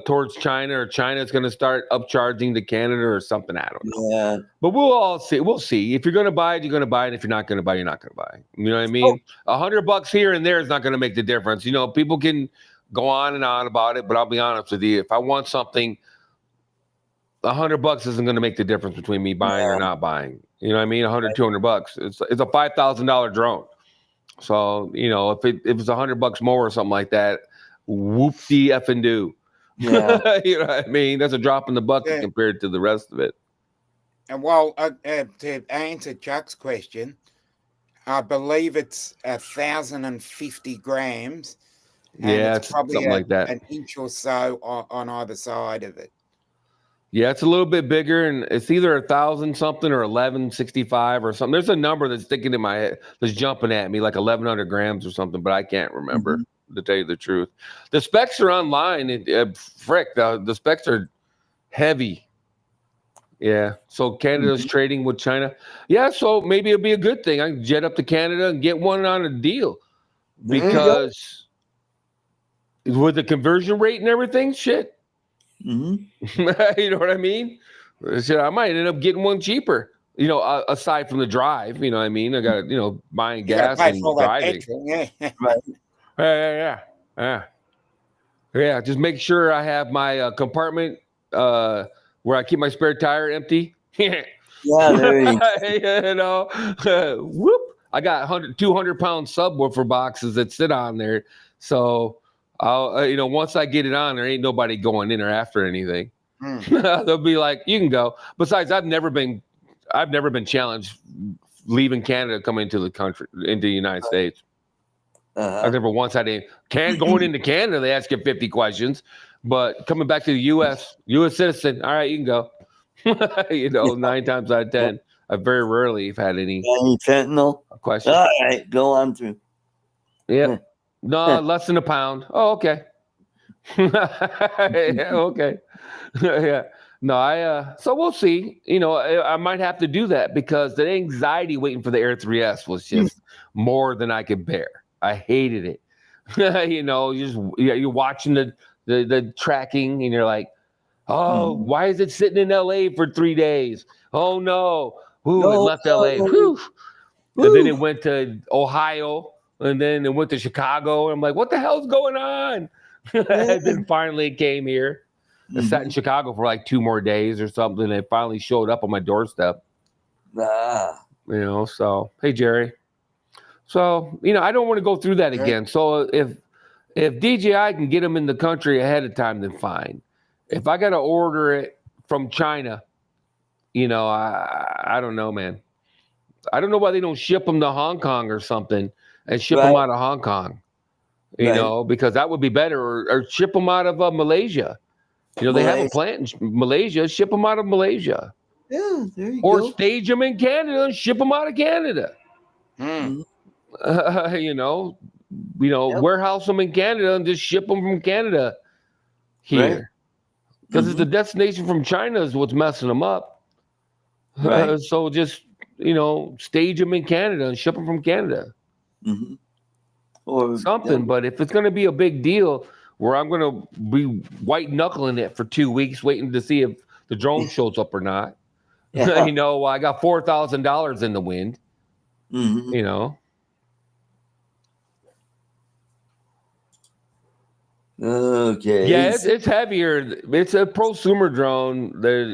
towards China, or China's going to start upcharging to Canada or something. I don't know. Yeah. But we'll all see. We'll see. If you're going to buy it, you're going to buy it. If you're not going to buy it, you're not going to buy it. You know what I mean? $100 here and there is not going to make the difference. People can go on and on about it, but I'll be honest with you. If I want something, $100 isn't going to make the difference between me buying or not buying. You know what I mean? $100, $200. It's a $5,000 drone. So, if it's $100 more or something like that, whoop-de effing do. Yeah. You know what I mean? That's a drop in the bucket compared to the rest of it. And to answer Chuck's question, I believe it's 1,050 grams. Yeah, it's probably something like that. An inch or so on either side of it. Yeah, it's a little bit bigger, and it's either 1,000 something or 1,165 or something. There's a number that's sticking in my head that's jumping at me, like 1,100 grams or something, but I can't remember, to tell you the truth. The specs are online. The specs are heavy. Yeah, so Canada's trading with China. Yeah, so maybe it'll be a good thing. I can jet up to Canada and get one on a deal because with the conversion rate and everything, shit. Mm-hmm. You know what I mean? So I might end up getting one cheaper, aside from the drive. You know what I mean? I got buying gas and driving. Petrol, yeah. Right. Yeah. Yeah, just make sure I have my compartment where I keep my spare tire empty. Yeah, there you you know, whoop. I got 200-pound subwoofer boxes that sit on there. So, I'll, once I get it on, there ain't nobody going in or after anything. They'll be like, you can go. Besides, I've never been challenged leaving Canada, coming into the United States. I've never once had going into Canada, they ask you 50 questions, but coming back to the U.S. citizen, all right, you can go. 9 times out of 10, I very rarely have had any fentanyl questions. All right, go on through. Yeah, no, less than a pound. Oh, okay. Yeah, okay. Yeah. No, so we'll see. I might have to do that because the anxiety waiting for the Air 3S was just more than I could bear. I hated it. You're watching the tracking and you're like, oh, why is it sitting in LA for 3 days? Oh no. Ooh, it left LA. Whew. And then it went to Ohio and then it went to Chicago. And I'm like, what the hell's going on? And then finally it came here. I sat in Chicago for like 2 more days or something. And it finally showed up on my doorstep. So, hey, Jerry. So, I don't want to go through that again. So if DJI can get them in the country ahead of time, then fine. If I got to order it from China, I don't know, man. I don't know why they don't ship them to Hong Kong or something and ship them out of Hong Kong, because that would be better, or ship them out of Malaysia. They have a plant in Malaysia, ship them out of Malaysia. Yeah, there you or go. Or stage them in Canada and ship them out of Canada. Warehouse them in Canada and just ship them from Canada here. Because it's the destination from China is what's messing them up. So just, stage them in Canada and ship them from Canada. Or something. But if it's going to be a big deal where I'm going to be white knuckling it for 2 weeks, waiting to see if the drone shows up or not. I got $4,000 in the wind. Okay. Yeah, it's heavier. It's a prosumer drone, there,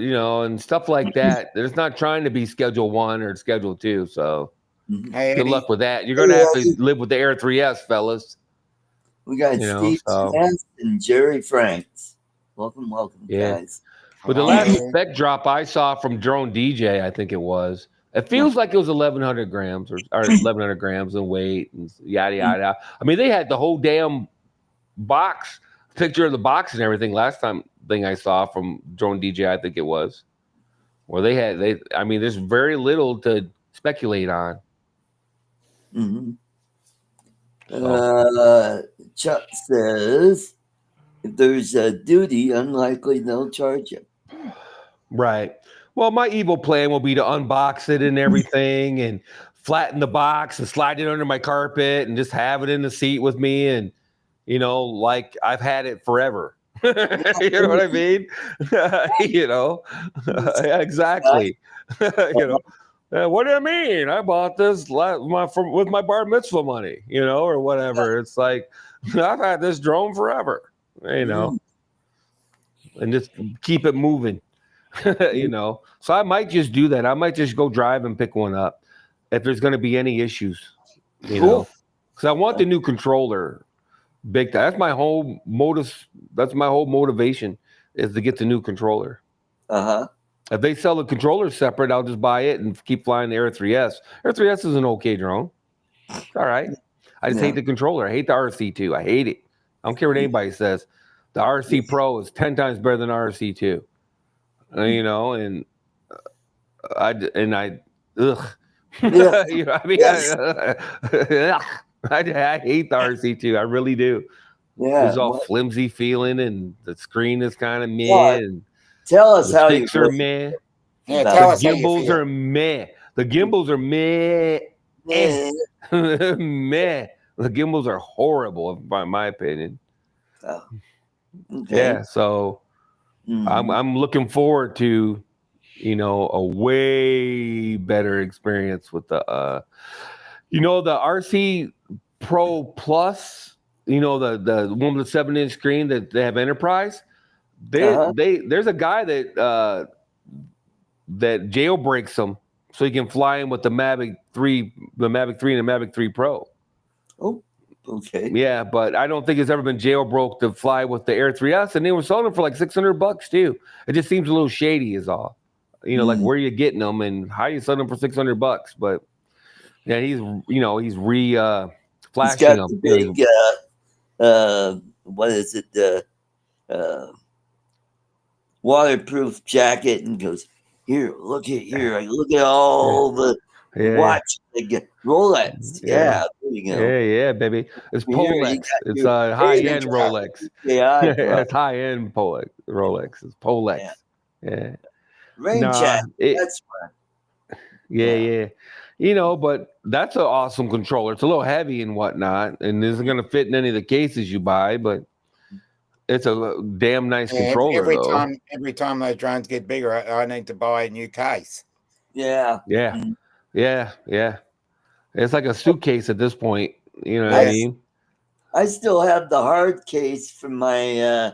and stuff like that. It's not trying to be Schedule 1 or Schedule 2. So good luck with that. You're gonna have to live with the Air 3S, fellas. We got Steve and Jerry Franks. Welcome, guys. But the last spec drop I saw from Drone DJ, I think it was. It feels like it was 1,100 grams or 1,100 grams in weight and yada yada. I mean, they had the whole damn box, picture of the box and everything. Last thing I saw from Drone DJ, I think it was, where there's very little to speculate on. Chuck says, if there's a duty, unlikely they'll charge you. Right. Well, my evil plan will be to unbox it and everything and flatten the box and slide it under my carpet and just have it in the seat with me. And, like I've had it forever. You know what I mean? Exactly. What do you mean? I bought this with my bar mitzvah money, or whatever. It's like, I've had this drone forever, and just keep it moving, So I might just do that. I might just go drive and pick one up if there's going to be any issues, because I want the new controller. Big time. That's my whole motivation is to get the new controller. If they sell the controller separate, I'll just buy it and keep flying the Air 3S. Air 3S is an okay drone. It's all right. I just hate the controller. I hate the RC2. I hate it. I don't care what anybody says. The RC Pro is 10 times better than RC2. And I hate the RC2. I really do. Yeah, it's all flimsy feeling, and the screen is kind of meh. And tell us how you are meh. Yeah, tell us how you feel. The gimbals are meh. The gimbals are meh. Meh. The gimbals are horrible, by my opinion. Okay. Yeah, so I'm looking forward to, a way better experience with the, the RC Pro Plus you know, the one with the 7-inch screen that they have Enterprise. There's a guy that jailbreaks them so he can fly in with the Mavic 3, and the Mavic 3 Pro. Oh, okay. Yeah, but I don't think it's ever been jailbroke to fly with the Air 3S, and they were selling them for like $600 too. It just seems a little shady, is all. You know, like where you getting them and how you selling them for $600. But yeah, he's flashing them. Big, what is it? The waterproof jacket, and goes, here, look at all the watch, Rolex. Yeah, there you go. Yeah, baby. It's Polex. It's a high-end Rolex. It's high-end Rolex. It's Polex. Yeah. Rain check. That's fine. Yeah. You know, but that's an awesome controller. It's a little heavy and whatnot, and isn't going to fit in any of the cases you buy, but it's a damn nice controller. Every time those drones get bigger, I need to buy a new case. Yeah. It's like a suitcase at this point. You know what I mean? I still have the hard case from my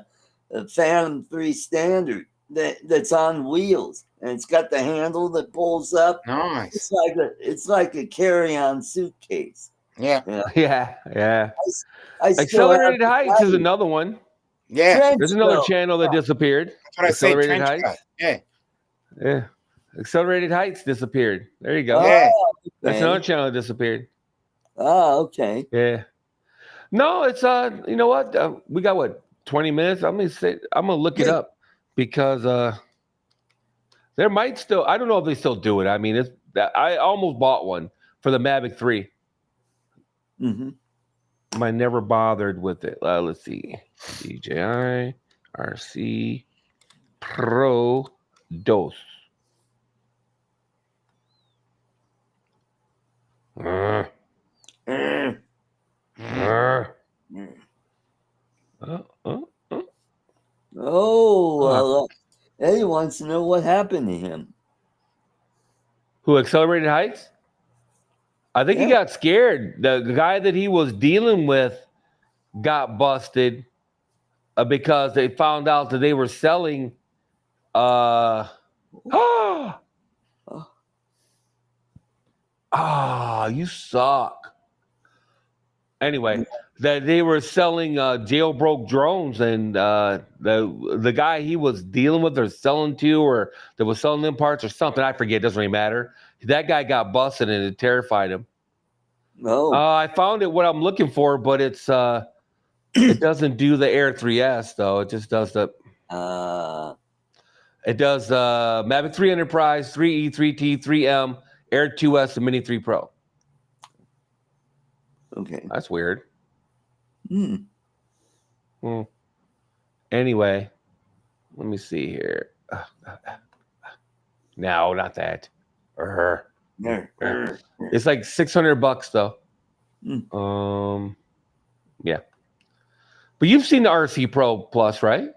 Phantom 3 Standard that's on wheels, and it's got the handle that pulls up. Nice. It's like a carry-on suitcase. Yeah. I Accelerated Heights is another one. Yeah. There's another channel that disappeared. That's what Accelerated I said. Heights. Yeah. Accelerated Heights disappeared. There you go. Yeah. That's another channel that disappeared. Oh, okay. Yeah. No, it's you know what? We got 20 minutes. I'm gonna look it up because there might still, I don't know if they still do it. I mean, I almost bought one for the Mavic 3. I never bothered with it. Let's see. DJI RC Pro 2. Eddie wants to know what happened to him. Who, Accelerated Heights? I think he got scared. The guy that he was dealing with got busted because they found out that they were selling you suck. Anyway, that they were selling jailbroke drones, and the guy he was dealing with or selling to, or that was selling them parts or something, I forget, it doesn't really matter. That guy got busted and it terrified him. I found it what I'm looking for, but it's it doesn't do the Air 3S though. It just does the it does Mavic 3 Enterprise, 3E, 3T, 3M, Air 2S, and Mini 3 Pro. Okay. That's weird. Anyway, let me see here. No, not that. It's like $600 though. Yeah. But you've seen the RC Pro Plus, right?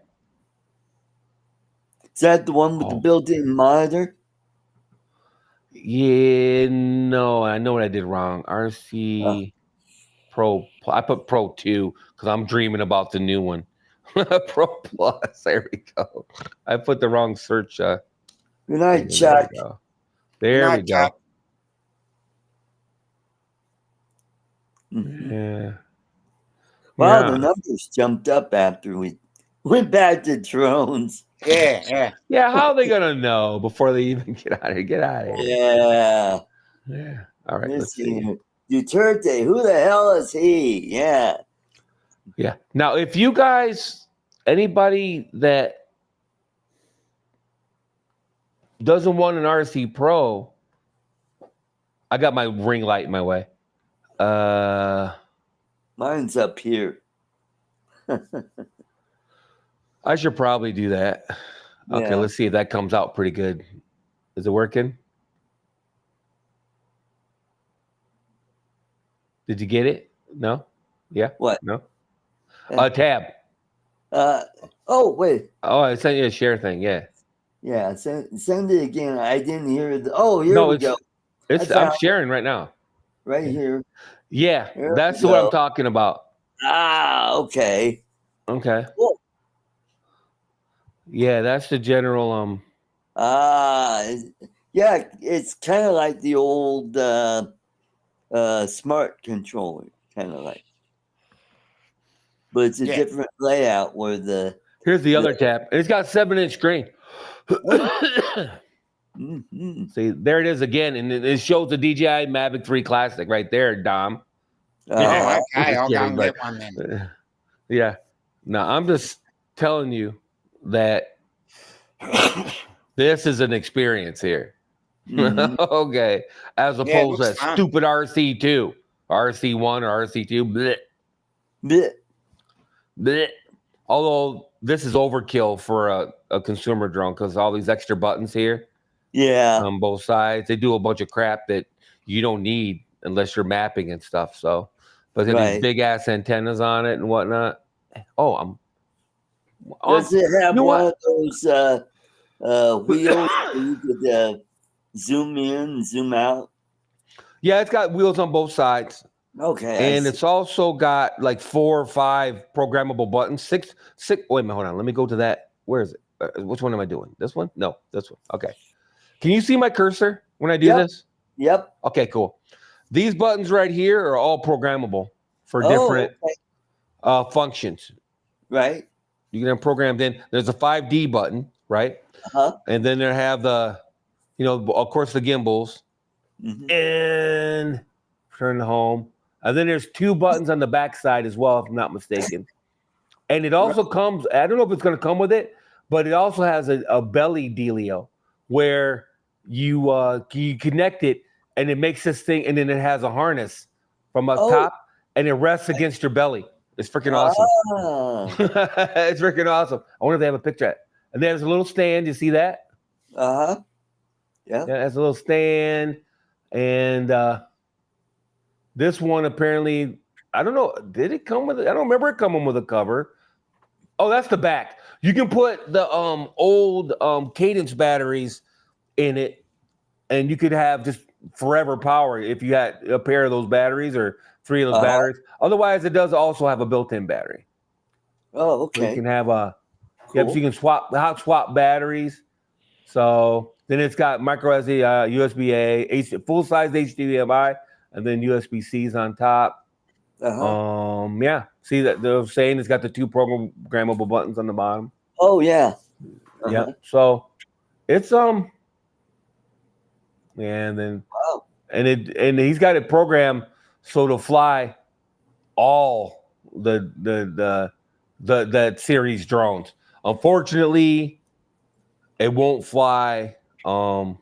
Is that the one with the built-in monitor? Yeah, no, I know what I did wrong. RC Pro. I put Pro 2 because I'm dreaming about the new one. Pro Plus. There we go. I put the wrong search. Good night, Chuck. There we go. Yeah. Wow, the numbers jumped up after we went back to drones. Yeah. How are they gonna know before they even get out of here? Get out of here. Yeah. All right. Let's see. Duterte, who the hell is he? Yeah. Now, if you guys, anybody that doesn't want an RC Pro, I got my ring light in my way. Mine's up here. I should probably do that. Okay, let's see if that comes out pretty good. Is it working? Did you get it? No? Yeah? What? No? Tab. Wait. Oh, I sent you a share thing. Yeah. Yeah, send it again. I didn't hear it. Here we go. I'm sharing right now. Right here. Yeah, that's what I'm talking about. Okay. Okay. Cool. Yeah, that's the general. Yeah, it's kind of like the old smart controller, kind of like, but it's a different layout where the. Here's the other tab. It's got 7-inch screen. Mm-hmm. See, there it is again, and it shows the DJI Mavic 3 Classic right there, Dom. Okay, I'll go and get one then. Yeah. No, I'm just telling you that this is an experience here. Mm-hmm. Okay. As opposed to fun. stupid RC2, RC1 or RC2. Bleh. Bleh. Bleh. Although this is overkill for a consumer drone because all these extra buttons here. Yeah. On both sides. They do a bunch of crap that you don't need unless you're mapping and stuff. So, but then these big ass antennas on it and whatnot. Oh, does it have one of those wheels where you could zoom in, zoom out? Yeah, it's got wheels on both sides. Okay. And it's also got like 4 or 5 programmable buttons. Six. Wait a minute, hold on. Let me go to that. Where is it? Which one am I doing? This one? No, this one. Okay. Can you see my cursor when I do this? Yep. Okay, cool. These buttons right here are all programmable for different functions. Right. You can program then. There's a 5D button, right? Uh-huh. And then there have the, of course, the gimbals. Mm-hmm. And turn home. And then there's 2 buttons on the back side as well, if I'm not mistaken. And it also comes, I don't know if it's going to come with it, but it also has a belly dealio where you connect it and it makes this thing, and then it has a harness from up top and it rests against your belly. It's freaking awesome. It's freaking awesome. I wonder if they have a picture of it. And there's a little stand. You see that? Uh-huh. Yeah. Yeah, there's a little stand. And this one apparently, I don't know, did it come with it? I don't remember it coming with a cover. Oh, that's the back. You can put the old Cadence batteries in it, and you could have just forever power if you had a pair of those batteries or 3 of those batteries. Otherwise, it does also have a built-in battery. Oh, okay. So you can have so you can hot swap batteries. So then it's got micro SD, USB-A, full-size HDMI, and then USB-Cs on top. Yeah. See that they're saying it's got the 2 programmable buttons on the bottom. Oh yeah. Yeah. So it's and then and he's got it programmed so to fly all the series drones. Unfortunately, it won't fly a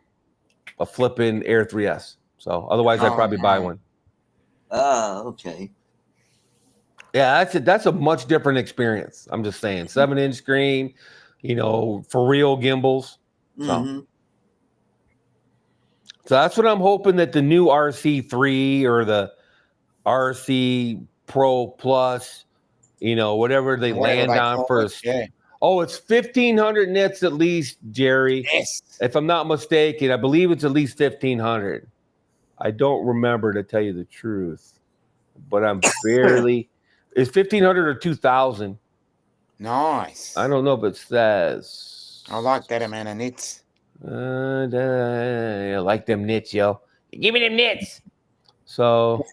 flipping Air 3S. So otherwise, I'd probably buy one. Okay. Yeah, that's a much different experience. I'm just saying, 7-inch screen, for real gimbals. So that's what I'm hoping that the new RC3 or the RC Pro Plus, whatever they land on first. Yeah. Oh, it's 1,500 nits at least, Jerry. Yes. If I'm not mistaken, I believe it's at least 1,500. I don't remember, to tell you the truth, but I'm fairly. Is 1,500 or 2,000? Nice. I don't know if it says. I like that amount of nits. I like them nits, yo. Give me them nits. So.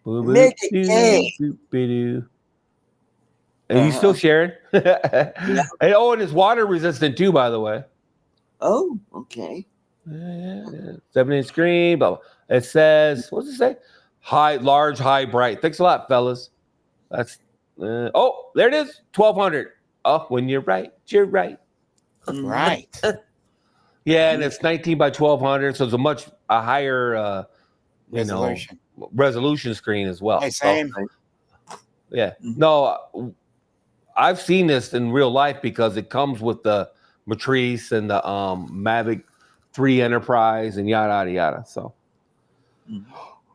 Make it. And you still sharing? Yeah. And it's water resistant too, by the way. Oh, okay. 7-inch screen. But it says, what does it say? Large, high, bright. Thanks a lot, fellas. That's there it is. 1,200. Oh, when you're right, you're right. Right. Yeah, and it's 19 by 1,200, so it's a higher resolution screen as well. Hey, same. Yeah. No, I've seen this in real life because it comes with the Matrice and the Mavic 3 Enterprise and yada yada yada. So.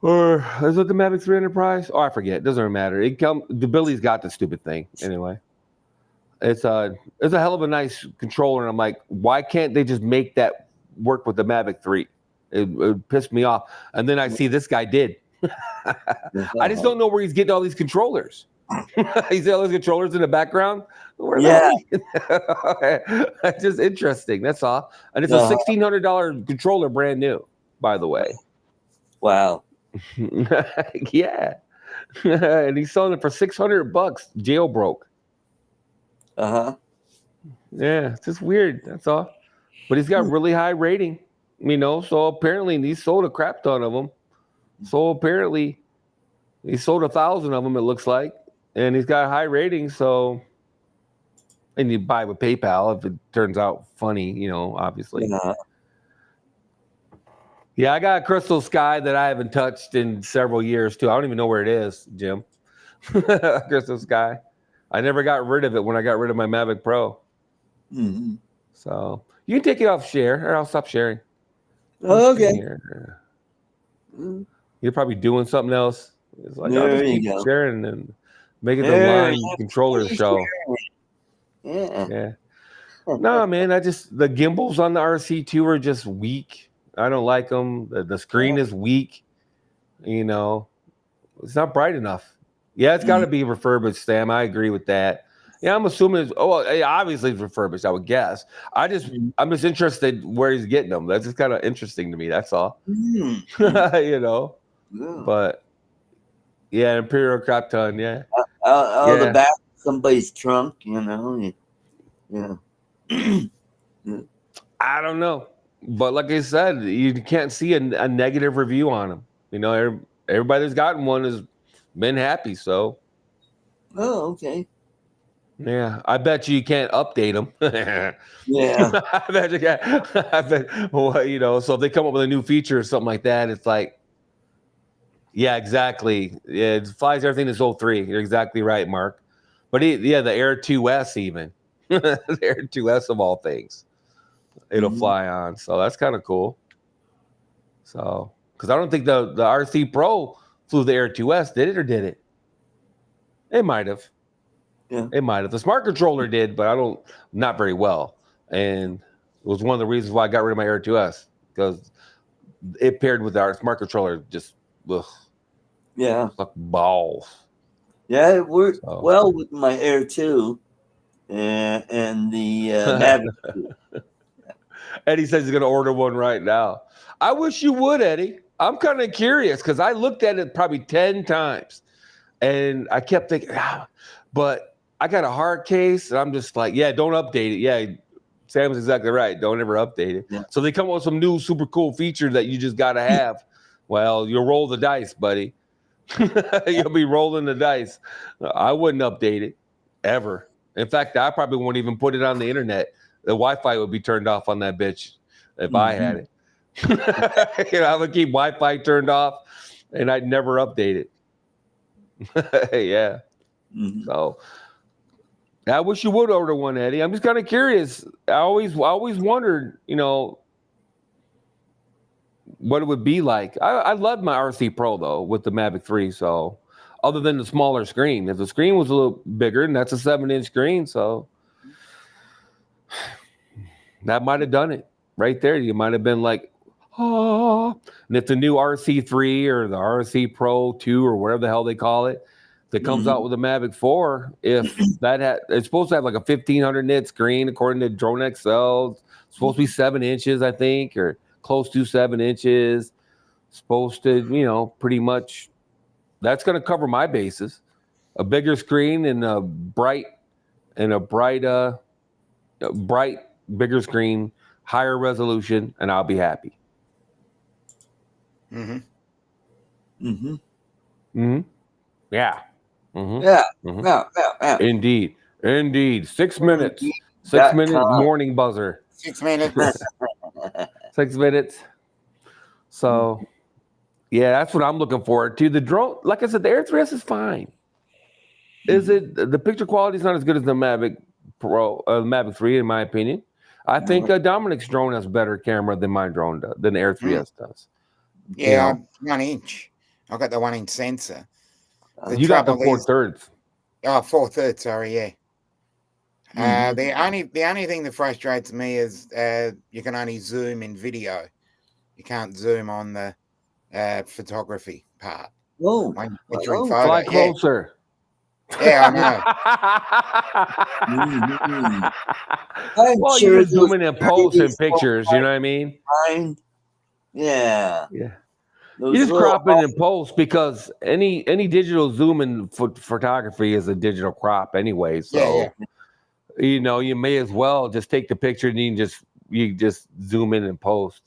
Or is it the Mavic 3 Enterprise? Oh, I forget. It doesn't matter. The Billy's got the stupid thing anyway. It's a hell of a nice controller, and I'm like, why can't they just make that work with the Mavic 3? It pissed me off. And then I see this guy did. I just don't know where he's getting all these controllers. He's got all these controllers in the background. That's just interesting. That's all. And it's a $1,600 controller, brand new, by the way. Wow. Yeah. And he's selling it for $600, jailbroke. Uh-huh. Yeah, it's just weird. That's all. But he's got really high rating, so apparently he sold a crap ton of them. So apparently he sold 1,000 of them, it looks like. And he's got high ratings, so and you buy with PayPal if it turns out funny, obviously. Yeah, I got a Crystal Sky that I haven't touched in several years too. I don't even know where it is, Jim. Crystal Sky. I never got rid of it when I got rid of my Mavic Pro. Mm-hmm. So you can take it off share, or I'll stop sharing. Okay. You're probably doing something else. It's like, there I'll just you keep go. sharing and make it the line controller show. Yeah. No, man, the gimbals on the RC2 are just weak. I don't like them. The screen is weak. It's not bright enough. Yeah, it's got to be refurbished, Sam. I agree with that. Yeah, I'm assuming obviously it's refurbished, I would guess. I'm just interested where he's getting them. That's just kind of interesting to me. That's all. Yeah. But yeah, Imperial crap ton, yeah. The back of somebody's trunk, Yeah. I don't know. But like I said, you can't see a negative review on them. Everybody that's gotten one has been happy, so. Oh, okay. Yeah, I bet you can't update them. Yeah. I bet you can't. So if they come up with a new feature or something like that, it's like, yeah, exactly. Yeah, it flies everything to 03. You're exactly right, Mark. But the Air 2S even. The Air 2S of all things. It'll fly on. So that's kind of cool. So, because I don't think the RC Pro flew the Air 2S, did it or did it? It might have. Yeah. It might have. The smart controller did, but not very well. And it was one of the reasons why I got rid of my Air 2S, because it paired with our smart controller just, like balls. Yeah, it worked well with my Air 2 and the Mavic 2. Eddie says he's going to order one right now. I wish you would, Eddie. I'm kind of curious because I looked at it probably 10 times and I kept thinking, but I got a hard case and I'm just like, don't update it. Yeah, Sam's exactly right. Don't ever update it. Yeah. So they come up with some new super cool feature that you just got to have. Well, you'll roll the dice, buddy. You'll be rolling the dice. I wouldn't update it ever. In fact, I probably wouldn't even put it on the internet. The Wi-Fi would be turned off on that bitch if I had it. I would keep Wi-Fi turned off and I'd never update it. Yeah. So I wish you would order one, Eddie. I'm just kind of curious. I always wondered, what it would be like. I love my RC Pro though with the Mavic 3. So other than the smaller screen, if the screen was a little bigger, and that's a 7-inch screen, so that might have done it right there. You might have been like, and if the new RC3 or the RC Pro 2 or whatever the hell they call it, that comes out with the Mavic 4, if it's supposed to have like a 1500 nit screen according to Drone XL. It's supposed to be 7 inches, I think, or close to 7 inches. Supposed to, pretty much. That's going to cover my bases. A bigger screen and a bright, bigger screen, higher resolution, and I'll be happy. Yeah. Yeah. Indeed. 6 minutes. 6 minute morning buzzer. 6 minutes. 6 minutes. So, yeah, that's what I'm looking forward to. The drone, like I said, the Air 3S is fine. Is it? The picture quality is not as good as the Mavic Pro, Mavic 3, in my opinion. I think Dominic's drone has better camera than my drone does, than the Air 3S does. Yeah, 1 inch. I've got the 1 inch sensor. You got the 4/3. Oh, 4/3. Sorry, yeah. The only thing that frustrates me is you can only zoom in video. You can't zoom on the photography. part. Oh, When you're in photo. Fly closer. Yeah, I Mhm. Well, sure you just zoom in those and post in ladies don't pictures. You know what I mean? mind. Yeah. Yeah. Those You just little crop it in post because any digital zoom in photography is a digital crop anyway. So you know, you may as well just take the picture and you just zoom in and post.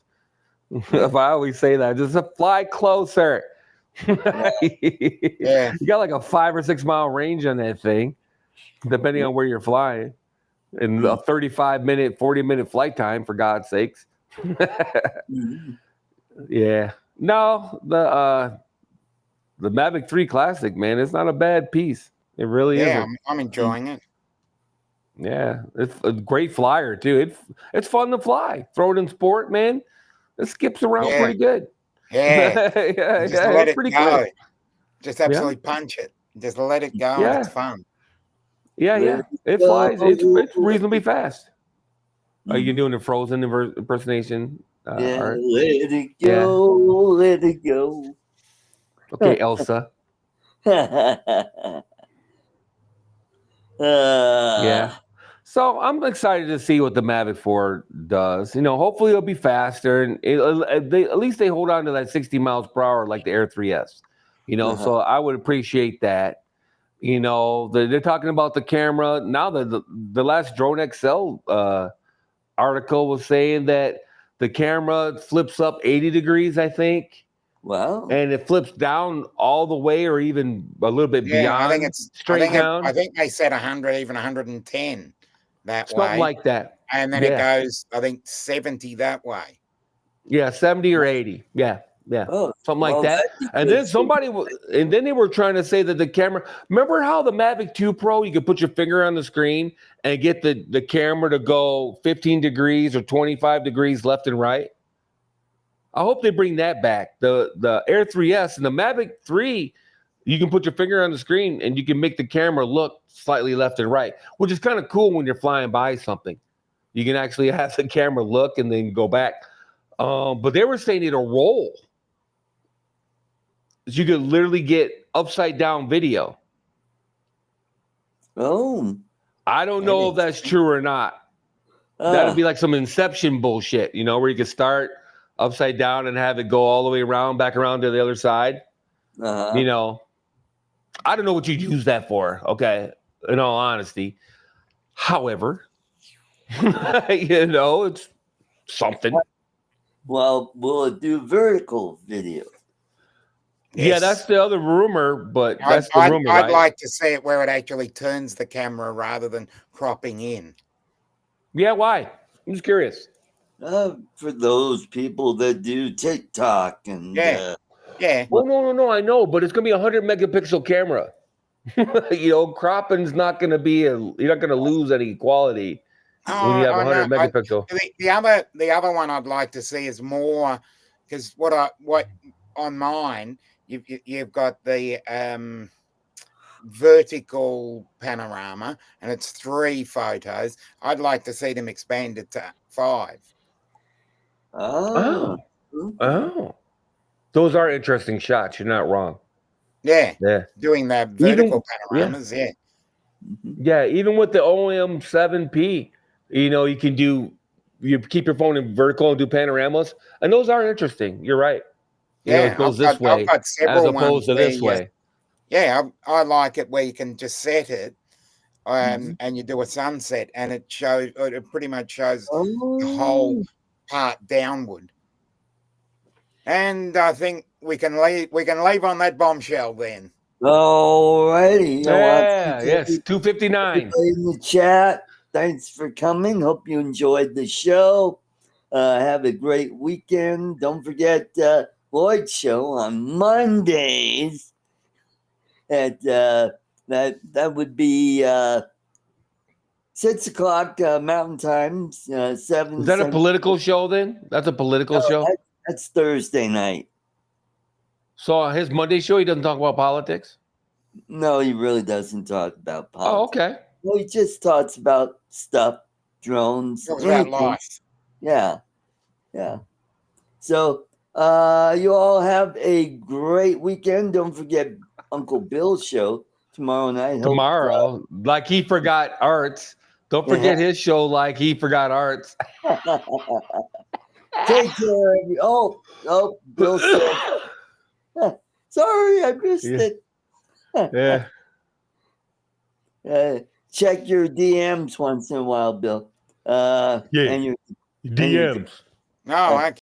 If I always say that, just fly closer. Yeah. You got like a 5 or 6 mile range on that thing, depending on where you're flying, and a 35-minute, 40-minute flight time, for God's sakes. Yeah. No, the Mavic 3 Classic, man, it's not a bad piece. It really isn't. I'm enjoying it. Yeah, it's a great flyer too. It's fun to fly. Throw it in sport, man. It skips around pretty good. Yeah. Just let it's it pretty go. good. Just absolutely punch it. Just let it go and it's fun. Yeah. It flies. It's reasonably fast. Are you doing a Frozen impersonation? Art? Let it go, let it go. Okay, Elsa. Yeah. So I'm excited to see what the Mavic 4 does. You know, hopefully it'll be faster, and at least they hold on to that 60 miles per hour like the Air 3S. You know, so I would appreciate that. You know, they're talking about the camera now. The last Drone XL article was saying that the camera flips up 80 degrees, I think. Wow. And it flips down all the way, or even a little bit beyond. I think it's straight down. I think they said 100, even 110 that Something way. like that. And then it goes, I think, 70 that way. Yeah, 70 or 80. Yeah. Oh, something like that. And then then they were trying to say that the camera. Remember how the Mavic 2 Pro, you could put your finger on the screen and get the camera to go 15 degrees or 25 degrees left and right? I hope they bring that back. The Air 3S and the Mavic 3, you can put your finger on the screen and you can make the camera look slightly left and right, which is kind of cool when you're flying by something. You can actually have the camera look and then go back. But they were saying it'll roll. You could literally get upside down video. Oh. I don't know if that's true or not. That'd be like some Inception bullshit, you know, where you could start upside down and have it go all the way around, back around to the other side. You know, I don't know what you'd use that for, okay, in all honesty. However, you know, it's something. Well, will it do vertical video? Yeah, that's the other rumor, but that's the rumor, I'd right? like to see it where it actually turns the camera rather than cropping in. Yeah, why? I'm just curious. For those people that do TikTok and yeah. Well, no, I know, but it's gonna be 100 megapixel camera. You know, cropping's not gonna be you're not gonna lose any quality when you have 100 megapixel. The other one I'd like to see is more, because what on mine you've got the vertical panorama and it's 3 photos. I'd like to see them expanded to 5. Oh. Those are interesting shots. You're not wrong. Yeah. Doing that vertical panoramas, Yeah, even with the OM 7P, you know, you keep your phone in vertical and do panoramas, and those are interesting. You're right. You know, it goes this way as opposed to this way. Yeah, I like it where you can just set it and you do a sunset and it pretty much shows the whole part downward. And I think we can leave on that bombshell then. Alrighty. Yes, 259. In the chat, thanks for coming. Hope you enjoyed the show. Have a great weekend. Don't forget Lloyd's show on Mondays. At that would be 6 o'clock Mountain Time, 7. Is that a political show then? That's a political show? That's Thursday night. So his Monday show, he doesn't talk about politics? No, he really doesn't talk about politics. Oh, okay. Well, he just talks about stuff, drones. Talks about life. Yeah. So You all have a great weekend. Don't forget Uncle Bill's show tomorrow night. Tomorrow, like he forgot arts. Don't forget his show, like he forgot arts. Take care. Oh, Bill said. Sorry, I missed it. Yeah. Check your DMs once in a while, Bill. And your DMs. No, I